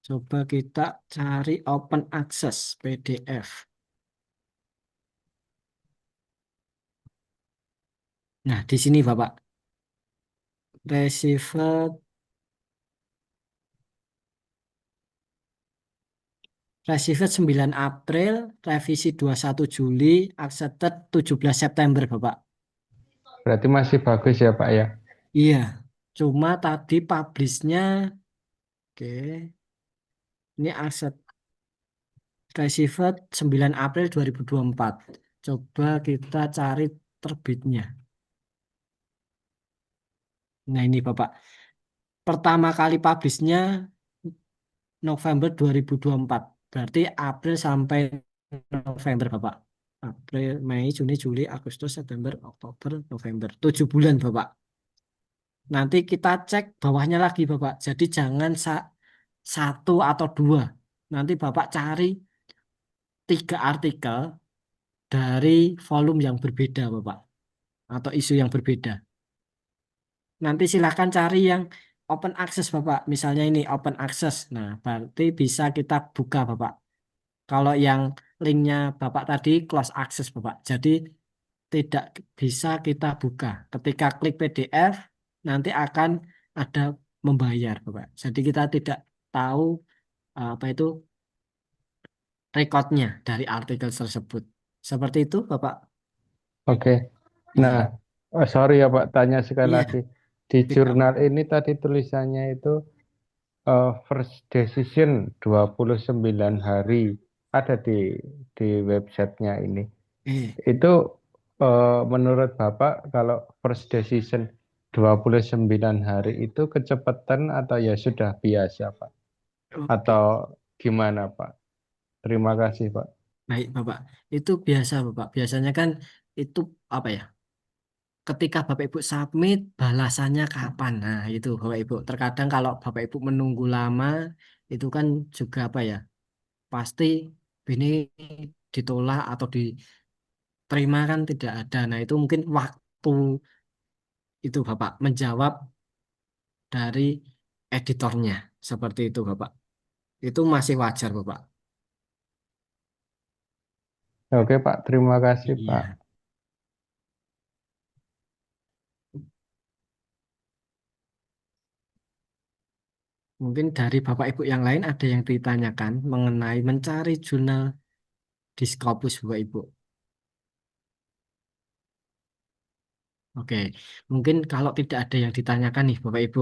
Coba kita cari open access PDF. Nah, di sini Bapak. Received Received 9 April, revisi 21 Juli, accepted 17 September, Bapak. Berarti masih bagus ya Pak ya? Iya, cuma tadi publishnya, oke, ini accept received 9 April 2024. Coba kita cari terbitnya. Nah ini Bapak, pertama kali publishnya November 2024. Berarti April sampai November, Bapak. April, Mei, Juni, Juli, Agustus, September, Oktober, November. 7 bulan, Bapak. Nanti kita cek bawahnya lagi, Bapak. Jadi jangan satu atau dua. Nanti Bapak cari 3 artikel dari volume yang berbeda, Bapak. Atau isu yang berbeda. Nanti silahkan cari yang open access Bapak. Misalnya ini open access. Nah, berarti bisa kita buka Bapak. Kalau yang linknya Bapak tadi close access Bapak. Jadi tidak bisa kita buka. Ketika klik PDF, nanti akan ada membayar Bapak. Jadi kita tidak tahu apa itu rekodnya dari artikel tersebut. Seperti itu Bapak. Oke. Nah, Iya, sorry ya Pak, tanya sekali iya, lagi. Di tidak jurnal Bapak. ini tadi tulisannya itu first decision 29 hari. Ada di websitenya ini. Eh, Itu menurut Bapak kalau first decision 29 hari itu kecepatan atau ya sudah biasa Pak? oke. Atau gimana Pak? Terima kasih Pak. Baik Bapak. Itu biasa Bapak. Biasanya kan itu apa ya? Ketika Bapak Ibu submit, balasannya kapan? Nah, itu Bapak Ibu. Terkadang kalau Bapak Ibu menunggu lama, itu kan juga apa ya? Pasti ini ditolak atau diterima kan tidak ada. Nah, itu mungkin waktu itu Bapak menjawab dari editornya. Seperti itu Bapak. Itu masih wajar Bapak. Oke Pak, terima kasih Pak. Iya. Mungkin dari Bapak Ibu yang lain ada yang ditanyakan mengenai mencari jurnal di Scopus Bapak Ibu. Oke, mungkin kalau tidak ada yang ditanyakan nih Bapak Ibu,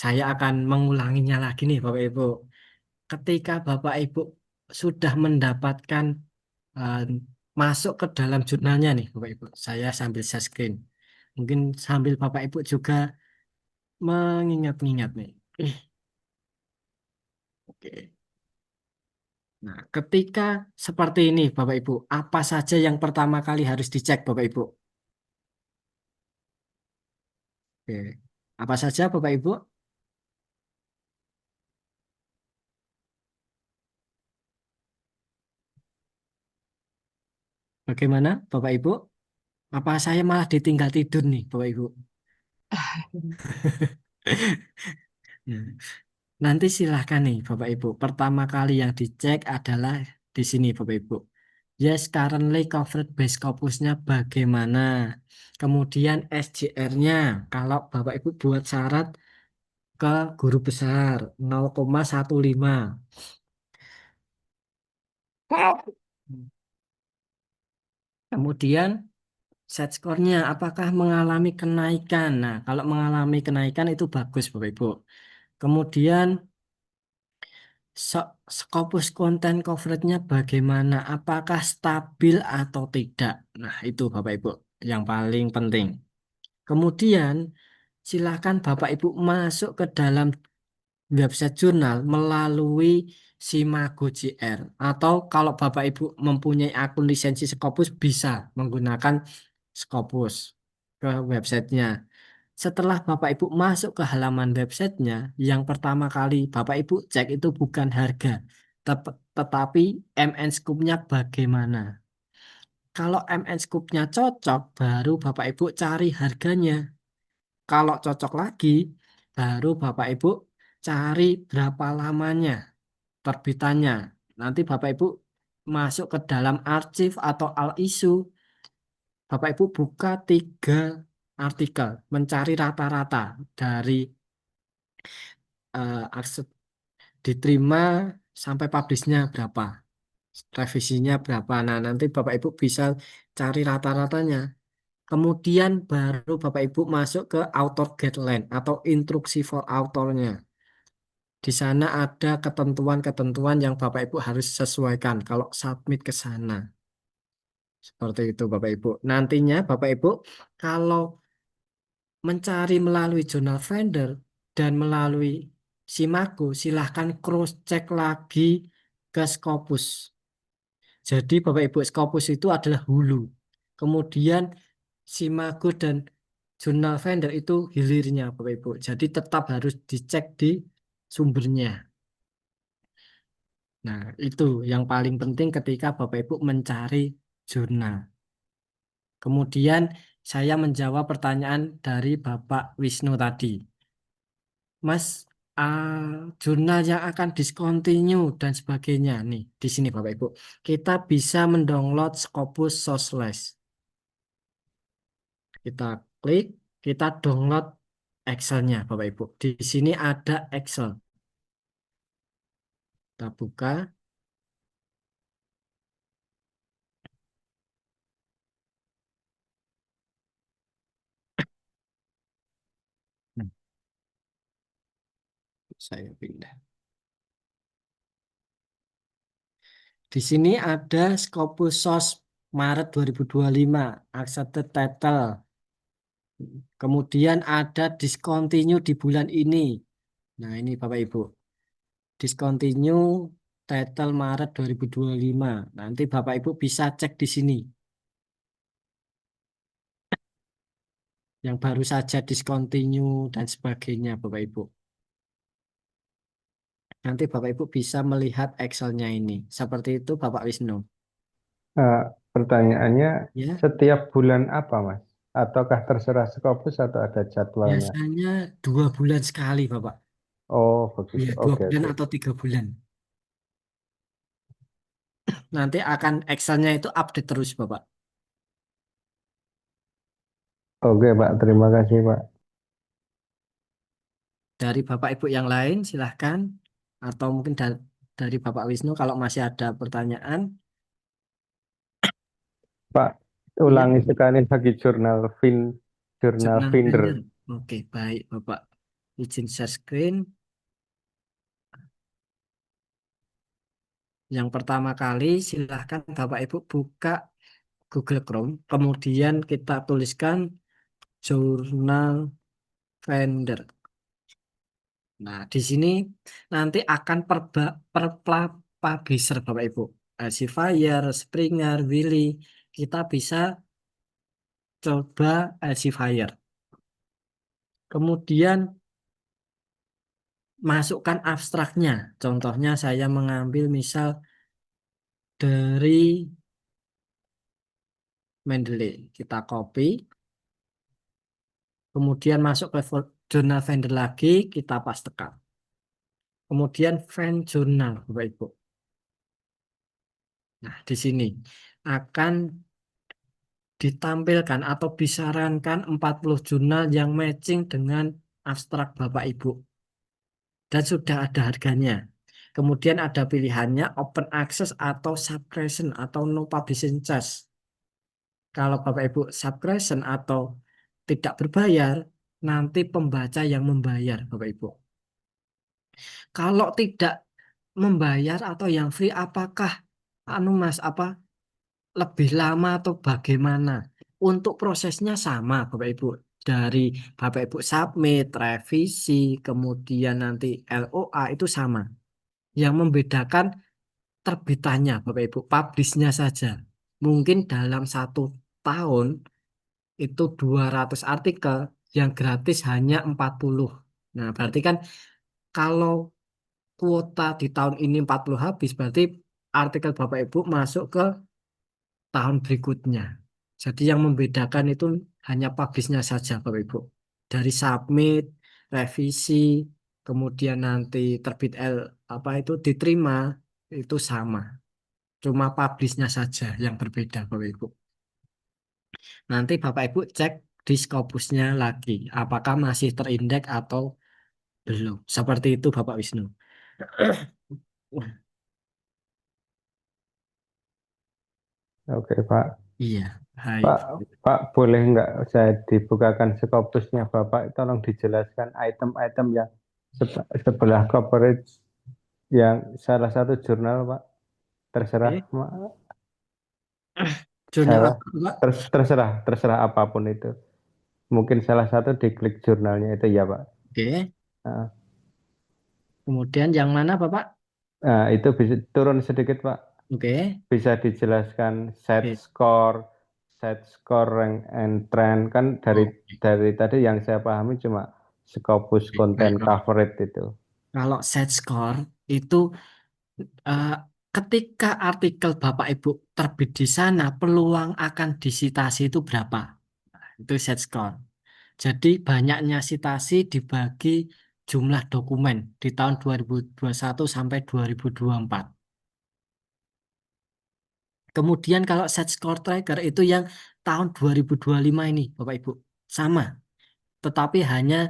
saya akan mengulanginya lagi nih Bapak Ibu. Ketika Bapak Ibu sudah mendapatkan eh, masuk ke dalam jurnalnya nih Bapak Ibu, saya sambil share screen. Mungkin sambil Bapak Ibu juga mengingat-ingat nih. Oke. Nah, ketika seperti ini Bapak Ibu, apa saja yang pertama kali harus dicek Bapak Ibu? Oke. Apa saja Bapak Ibu? Bagaimana Bapak Ibu? Apa saya malah ditinggal tidur nih, Bapak Ibu? Ya. Nanti silahkan nih, Bapak Ibu. Pertama kali yang dicek adalah di sini, Bapak Ibu. Yes, currently covered base Scopusnya bagaimana? Kemudian SJR-nya, kalau Bapak Ibu buat syarat ke guru besar 0,15. Kemudian set skornya apakah mengalami kenaikan? Nah, kalau mengalami kenaikan itu bagus, Bapak Ibu. Kemudian Scopus konten coveragenya bagaimana? Apakah stabil atau tidak? Nah, itu Bapak Ibu yang paling penting. Kemudian silakan Bapak Ibu masuk ke dalam website jurnal melalui Simago JR atau kalau Bapak Ibu mempunyai akun lisensi Scopus bisa menggunakan Scopus ke websitenya. Setelah Bapak Ibu masuk ke halaman websitenya, yang pertama kali Bapak Ibu cek itu bukan harga, tetapi MN Scoop-nya bagaimana. Kalau MN Scoop-nya cocok, baru Bapak Ibu cari harganya. Kalau cocok lagi, baru Bapak Ibu cari berapa lamanya terbitannya. Nanti Bapak Ibu masuk ke dalam arsip atau al isu, Bapak Ibu buka 3 artikel, mencari rata-rata dari akses diterima sampai publishnya berapa, revisinya berapa. Nah, nanti Bapak Ibu bisa cari rata-ratanya. Kemudian baru Bapak Ibu masuk ke author guideline atau instruksi for authornya. Di sana ada ketentuan-ketentuan yang Bapak Ibu harus sesuaikan kalau submit ke sana. Seperti itu Bapak Ibu. Nantinya Bapak Ibu kalau mencari melalui jurnal vendor dan melalui Simago, silahkan cross check lagi ke Scopus. Jadi Bapak Ibu Scopus itu adalah hulu. Kemudian Simago dan jurnal vendor itu hilirnya Bapak Ibu. Jadi tetap harus dicek di sumbernya. Nah, itu yang paling penting ketika Bapak Ibu mencari jurnal. Kemudian saya menjawab pertanyaan dari Bapak Wisnu tadi. Mas, jurnal yang akan discontinue dan sebagainya. Nih, di sini Bapak Ibu. Kita bisa mendownload Scopus Sosles. Kita klik, kita download Excel-nya Bapak Ibu. Di sini ada Excel. Kita buka. Nah, saya pindah. Di sini ada Scopus Sos Maret 2025, accepted title. Kemudian ada discontinue di bulan ini. Nah, ini Bapak Ibu. Discontinue title Maret 2025. Nanti Bapak Ibu bisa cek di sini. Yang baru saja discontinue dan sebagainya Bapak Ibu. Nanti Bapak Ibu bisa melihat Excel-nya ini. Seperti itu Bapak Wisnu. Eh, Pertanyaannya, Ya, setiap bulan apa, Mas? Ataukah terserah Scopus atau ada jadwalnya? biasanya 2 bulan sekali Bapak. Oh, Ya, begitu. 2 bulan Oke. atau 3 bulan. Nanti akan Excel-nya itu update terus Bapak. Oke, Pak. Terima kasih, Pak. Dari Bapak Ibu yang lain silahkan. Atau mungkin dari Bapak Wisnu kalau masih ada pertanyaan. Pak, Ya, ulangi sekali lagi jurnal jurnal Finder. vendor. Oke, baik Bapak. Izin share screen. Yang pertama kali silahkan Bapak Ibu buka Google Chrome. Kemudian kita tuliskan jurnal vendor. Nah, di sini nanti akan per publisher Bapak Ibu. Elsevier, Springer, Willy. Kita bisa coba Elsevier. Kemudian masukkan abstraknya. Contohnya saya mengambil misal dari Mendeley. Kita copy. Kemudian masuk ke jurnal vendor lagi. Kita pastekan. Kemudian Fan Journal, Bapak Ibu. Nah, di sini akan ditampilkan atau disarankan 40 jurnal yang matching dengan abstrak Bapak Ibu. Dan sudah ada harganya. Kemudian ada pilihannya open access atau subscription atau no publishing charge. Kalau Bapak Ibu subscription atau tidak berbayar, nanti pembaca yang membayar Bapak Ibu. Kalau tidak membayar atau yang free, apakah Mas lebih lama atau bagaimana? Untuk prosesnya sama, Bapak Ibu. Dari Bapak Ibu submit, revisi, kemudian nanti LOA itu sama. Yang membedakan terbitannya, Bapak Ibu, publishnya saja. Mungkin dalam 1 tahun itu 200 artikel, yang gratis hanya 40. Nah, berarti kan kalau kuota di tahun ini 40 habis, berarti artikel Bapak Ibu masuk ke tahun berikutnya. Jadi yang membedakan itu hanya publishnya saja Bapak Ibu. Dari submit, revisi, kemudian nanti terbit apa itu diterima itu sama. Cuma publishnya saja yang berbeda Bapak Ibu. Nanti Bapak Ibu cek di Scopusnya lagi. Apakah masih terindeks atau belum. Seperti itu Bapak Wisnu. Oke, Pak. Iya, hai. Pak, Pak, boleh nggak saya dibukakan Scopusnya Bapak? Tolong dijelaskan item-item yang sebelah coverage yang salah satu jurnal, Pak. Terserah, Oke. Pak. Jurnal Salah, apa, Pak? terserah apapun itu. Mungkin salah satu diklik jurnalnya itu ya, Pak. Oke. Nah, Kemudian yang mana, Bapak? itu bisa turun sedikit, Pak. Oke. Bisa dijelaskan Oke. set score, rank and trend kan Oke. dari tadi yang saya pahami cuma Scopus Oke. content Baik, coverage itu. kalau set score itu eh, ketika artikel Bapak Ibu terbit di sana, peluang akan disitasi itu berapa? Itu set score. Jadi banyaknya sitasi dibagi jumlah dokumen di tahun 2021 sampai 2024. Kemudian kalau set score tracker itu yang tahun 2025 ini, Bapak Ibu, sama, tetapi hanya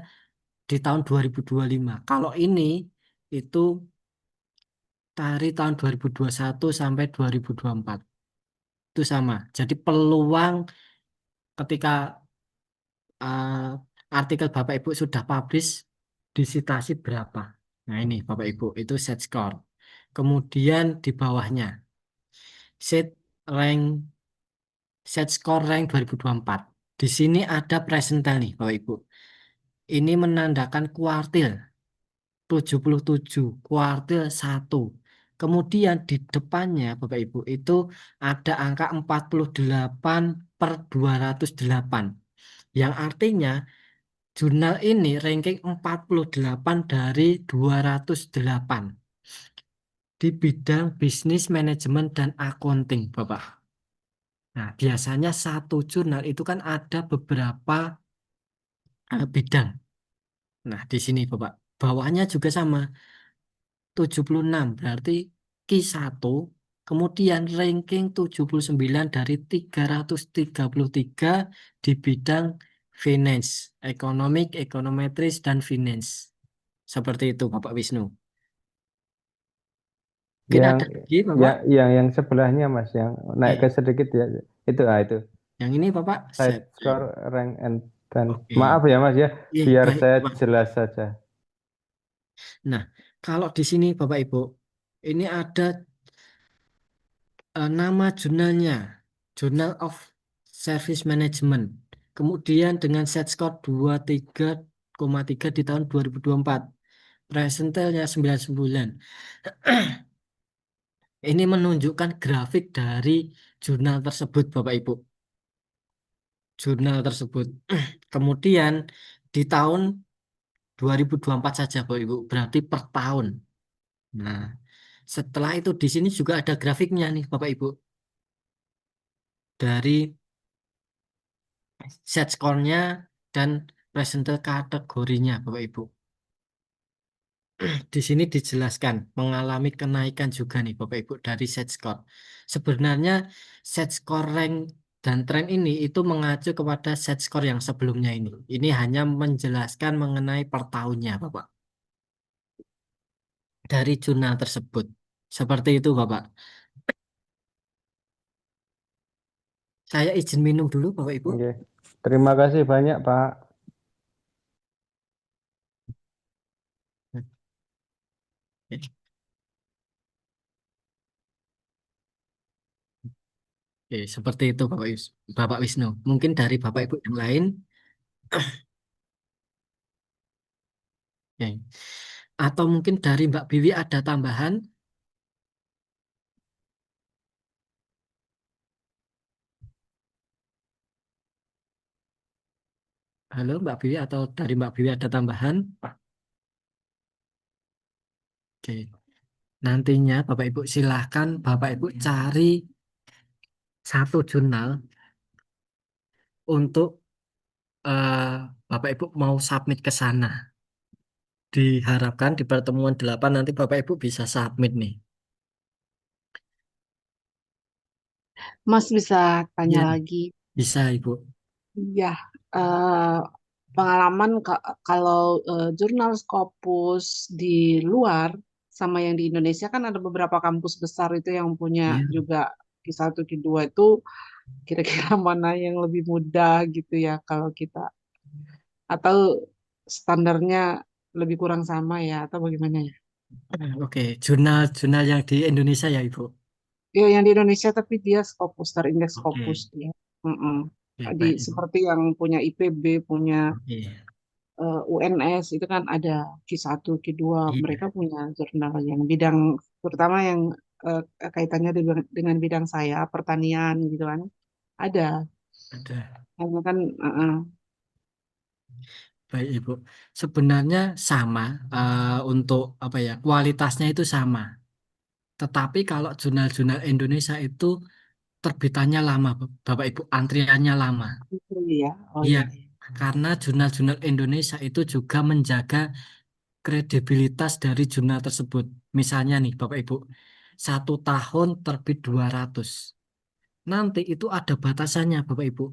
di tahun 2025. Kalau ini itu dari tahun 2021 sampai 2024. Itu sama. Jadi peluang ketika artikel Bapak Ibu sudah publish disitasi berapa. Nah ini Bapak Ibu, itu set score. Kemudian di bawahnya, set rank set score rank 2024. Di sini ada persentil nih Bapak Ibu. Ini menandakan kuartil 77, kuartil 1. Kemudian di depannya Bapak Ibu itu ada angka 48/208, yang artinya jurnal ini ranking 48 dari 208 di bidang bisnis manajemen dan accounting, Bapak. Nah, biasanya satu jurnal itu kan ada beberapa bidang. Nah, di sini Bapak, bawahnya juga sama, 76, berarti Q1, kemudian ranking 79 dari 333 di bidang finance, economic, econometris, dan finance. Seperti itu, Bapak Wisnu. Mungkin Yang ada lagi, Bapak? yang sebelahnya Mas, yang naik ke Oke. sedikit ya. Itu itu. Yang ini, Bapak? Side score, rank, and dan Oke. maaf ya Mas ya, biar Baik, saya Bapak. jelas saja. Nah, kalau di sini, Bapak Ibu, ini ada nama jurnalnya, Journal of Service Management. Kemudian dengan set score 23,3 di tahun 2024. Presentelnya 99. Ini menunjukkan grafik dari jurnal tersebut, Bapak Ibu. Jurnal tersebut. Kemudian di tahun 2024 saja, Bapak Ibu. Berarti per tahun. Nah, setelah itu di sini juga ada grafiknya nih, Bapak Ibu. Dari set score-nya dan presental kategorinya, Bapak Ibu. Di sini dijelaskan mengalami kenaikan juga nih Bapak Ibu dari set score. Sebenarnya set score rank dan tren ini itu mengacu kepada set score yang sebelumnya ini. Ini hanya menjelaskan mengenai per tahunnya Bapak. Dari jurnal tersebut. Seperti itu Bapak. Saya izin minum dulu Bapak Ibu. Oke. Terima kasih banyak Pak. Oke, seperti itu Bapak Wisnu. Mungkin dari Bapak Ibu yang lain. Oke. Atau mungkin dari Mbak Biwi ada tambahan. Halo Mbak Biwi, atau dari Mbak Biwi ada tambahan? Oke. Nantinya Bapak Ibu silahkan Bapak Ibu cari satu jurnal untuk eh, Bapak Ibu mau submit ke sana. Diharapkan di pertemuan 8 nanti Bapak Ibu bisa submit nih. Mas bisa tanya Iya, lagi. bisa Ibu. Ya, eh, pengalaman kalau jurnal Scopus di luar sama yang di Indonesia kan ada beberapa kampus besar itu yang punya Iya, juga Q1, Q2 itu kira-kira mana yang lebih mudah gitu ya kalau kita atau standarnya lebih kurang sama ya atau bagaimana ya? oke. Jurnal-jurnal yang di Indonesia ya Ibu. Ya yang di Indonesia tapi dia Scopus terindeks Scopus Oke, dia. Mm-mm. oke, Di baik Ibu. seperti yang punya IPB, punya Oke, UNS itu kan ada Q1, Q2 iya, mereka punya jurnal yang bidang terutama yang eh, kaitannya dengan bidang saya pertanian gitu kan ada ada. hanya kan Baik Ibu. Sebenarnya sama untuk apa ya? Kualitasnya itu sama. Tetapi kalau jurnal-jurnal Indonesia itu terbitannya lama, Bapak Ibu, antriannya lama. itu ya oh Iya, ya karena jurnal-jurnal Indonesia itu juga menjaga kredibilitas dari jurnal tersebut. Misalnya nih Bapak Ibu, 1 tahun terbit 200. Nanti itu ada batasannya Bapak Ibu.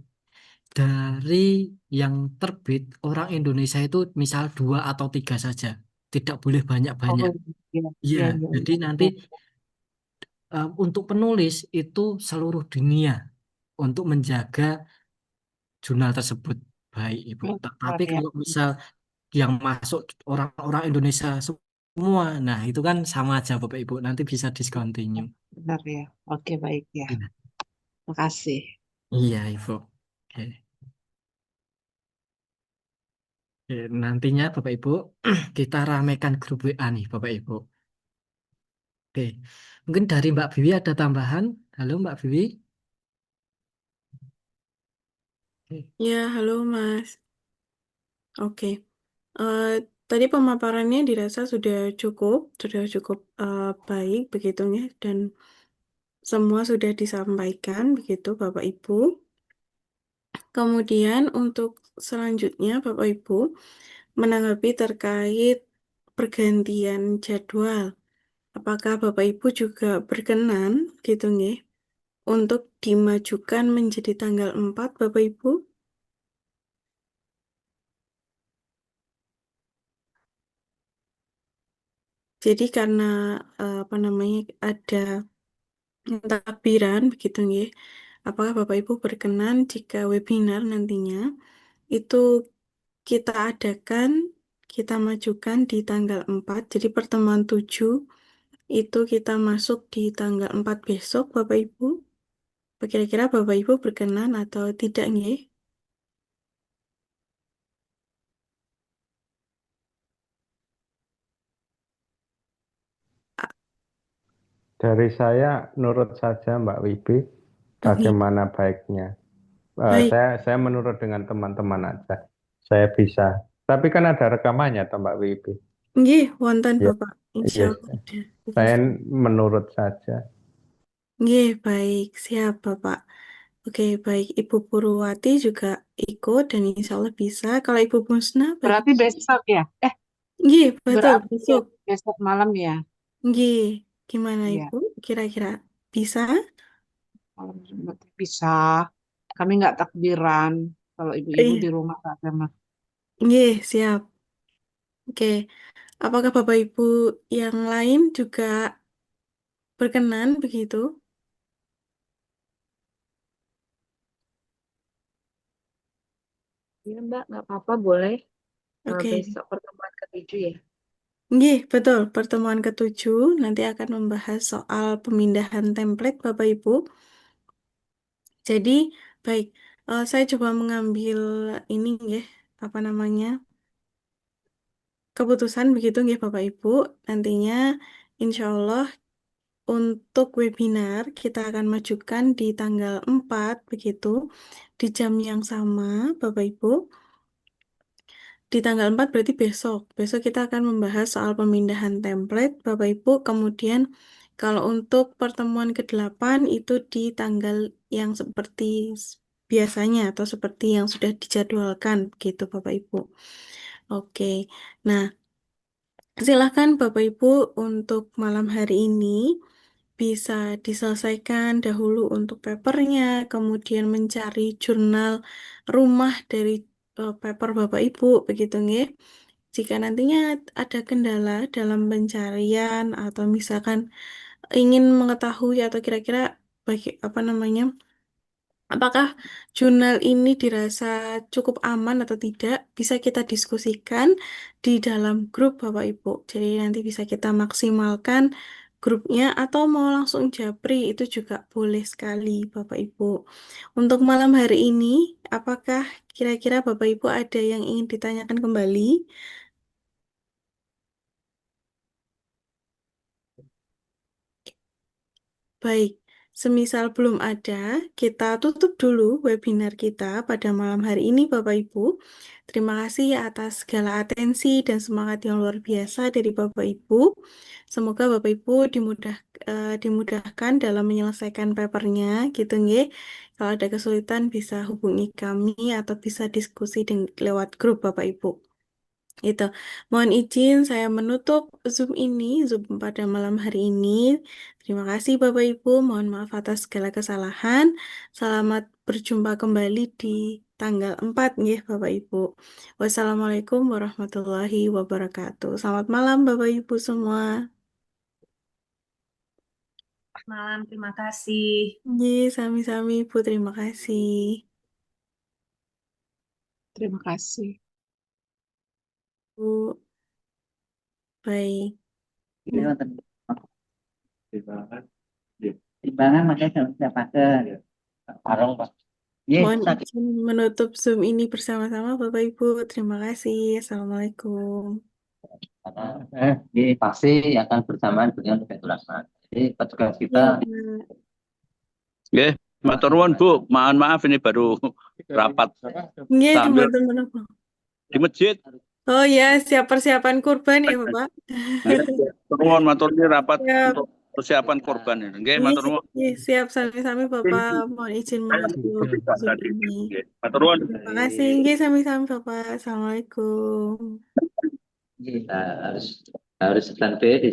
Dari yang terbit orang Indonesia itu misal 2 atau 3 saja. Tidak boleh Oh banyak-banyak. iya, Iya, iya, iya, jadi iya. nanti untuk penulis itu seluruh dunia untuk menjaga jurnal tersebut. Baik, Ibu. Iya, benar Tapi ya. kalau misal yang masuk orang-orang Indonesia semua, nah itu kan sama aja Bapak Ibu. Nanti bisa discontinue. Benar ya. Oke, baik ya. Iya, Makasih. iya, Ibu. Oke. Oke, nantinya Bapak Ibu kita ramekan grup WA nih Bapak Ibu. Oke. Mungkin dari Mbak Vivi ada tambahan? Halo Mbak Vivi. Oke. Ya, halo Mas. Oke. Eh, Tadi pemaparannya dirasa sudah cukup baik begitu ya, dan semua sudah disampaikan begitu Bapak Ibu. Kemudian untuk selanjutnya Bapak Ibu menanggapi terkait pergantian jadwal. Apakah Bapak Ibu juga berkenan gitu nggih untuk dimajukan menjadi tanggal 4 Bapak Ibu? Jadi karena apa namanya ada takbiran begitu nggih. Apakah Bapak Ibu berkenan jika webinar nantinya itu kita adakan, kita majukan di tanggal 4. Jadi pertemuan 7 itu kita masuk di tanggal 4 besok Bapak Ibu. Kira-kira Bapak Ibu berkenan atau tidak nggih? A- Dari saya nurut saja Mbak Wibi, Nggih. bagaimana baiknya. Baik. Saya menurut dengan teman-teman aja. Saya bisa. Tapi kan ada rekamannya toh Mbak Wibi. Nggih, wonten Ya, Bapak. Insya yes. Allah ada. Saya menurut saja. Nggih, baik. Siap Bapak. Oke, baik. Ibu Purwati juga ikut dan insya Allah bisa. Kalau Ibu Musna, Berarti bagaimana? besok ya? Nggih, betul, Berarti besok. besok malam ya? Nggih, gimana Iya, Ibu? Kira-kira bisa? malam Jumat bisa. Kami nggak takbiran. Kalau ibu-ibu di Iya, rumah saja mah. nggih, siap. Oke, apakah Bapak Ibu yang lain juga berkenan begitu? Iya Mbak, nggak apa-apa boleh. Oke, Besok pertemuan ke-7 ya. nggih, betul. Pertemuan ketujuh nanti akan membahas soal pemindahan template Bapak Ibu. Jadi, baik, saya coba mengambil ini ya, apa namanya, keputusan begitu ya Bapak Ibu. Nantinya, insya Allah untuk webinar kita akan majukan di tanggal 4 begitu, di jam yang sama Bapak Ibu. Di tanggal 4 berarti besok. Besok kita akan membahas soal pemindahan template Bapak Ibu. Kemudian kalau untuk pertemuan ke-8 itu di tanggal yang seperti biasanya atau seperti yang sudah dijadwalkan gitu Bapak Ibu. Oke. Nah, silakan Bapak Ibu untuk malam hari ini bisa diselesaikan dahulu untuk papernya, kemudian mencari jurnal rumah dari paper Bapak Ibu begitu nggih. Jika nantinya ada kendala dalam pencarian atau misalkan ingin mengetahui atau kira-kira bagi apa namanya, apakah jurnal ini dirasa cukup aman atau tidak, bisa kita diskusikan di dalam grup Bapak Ibu. Jadi nanti bisa kita maksimalkan grupnya atau mau langsung japri itu juga boleh sekali Bapak Ibu. Untuk malam hari ini, apakah kira-kira Bapak Ibu ada yang ingin ditanyakan kembali? Baik, semisal belum ada, kita tutup dulu webinar kita pada malam hari ini, Bapak Ibu. Terima kasih atas segala atensi dan semangat yang luar biasa dari Bapak Ibu. Semoga Bapak Ibu dimudahkan dalam menyelesaikan papernya, gitu nggih. Kalau ada kesulitan bisa hubungi kami atau bisa diskusi lewat grup Bapak Ibu. Itu. Mohon izin saya menutup Zoom pada malam hari ini. Terima kasih Bapak Ibu, mohon maaf atas segala kesalahan. Selamat berjumpa kembali di tanggal 4 nggih Bapak Ibu. Wassalamualaikum warahmatullahi wabarakatuh. Selamat malam Bapak Ibu semua. Malam, terima kasih. Nggih, sami-sami Ibu, terima kasih. Terima kasih. Bu, baik. Timbangan makanya sudah pakai parang Pak. Mohon izin menutup Zoom ini bersama-sama Bapak Ibu. Terima kasih. Assalamualaikum. Ini pasti akan bersamaan dengan Baitul Rahman. Jadi petugas Ya, kita Pak. Nggih, matur nuwun Bu. Maaf ini baru rapat Nggih, sambil mboten menapa. di masjid. Oh ya, siap persiapan kurban ya, Bapak. Matur nuwun, matur nuwun rapat Siap. untuk persiapan korban ini. Nggih, Nggih, matur nuwun. nggih, siap sami-sami Bapak. Mohon izin menutup Zoom ini. Nggih, matur nuwun. Terima kasih. Nggih, sami-sami Bapak. Assalamualaikum. harus standby di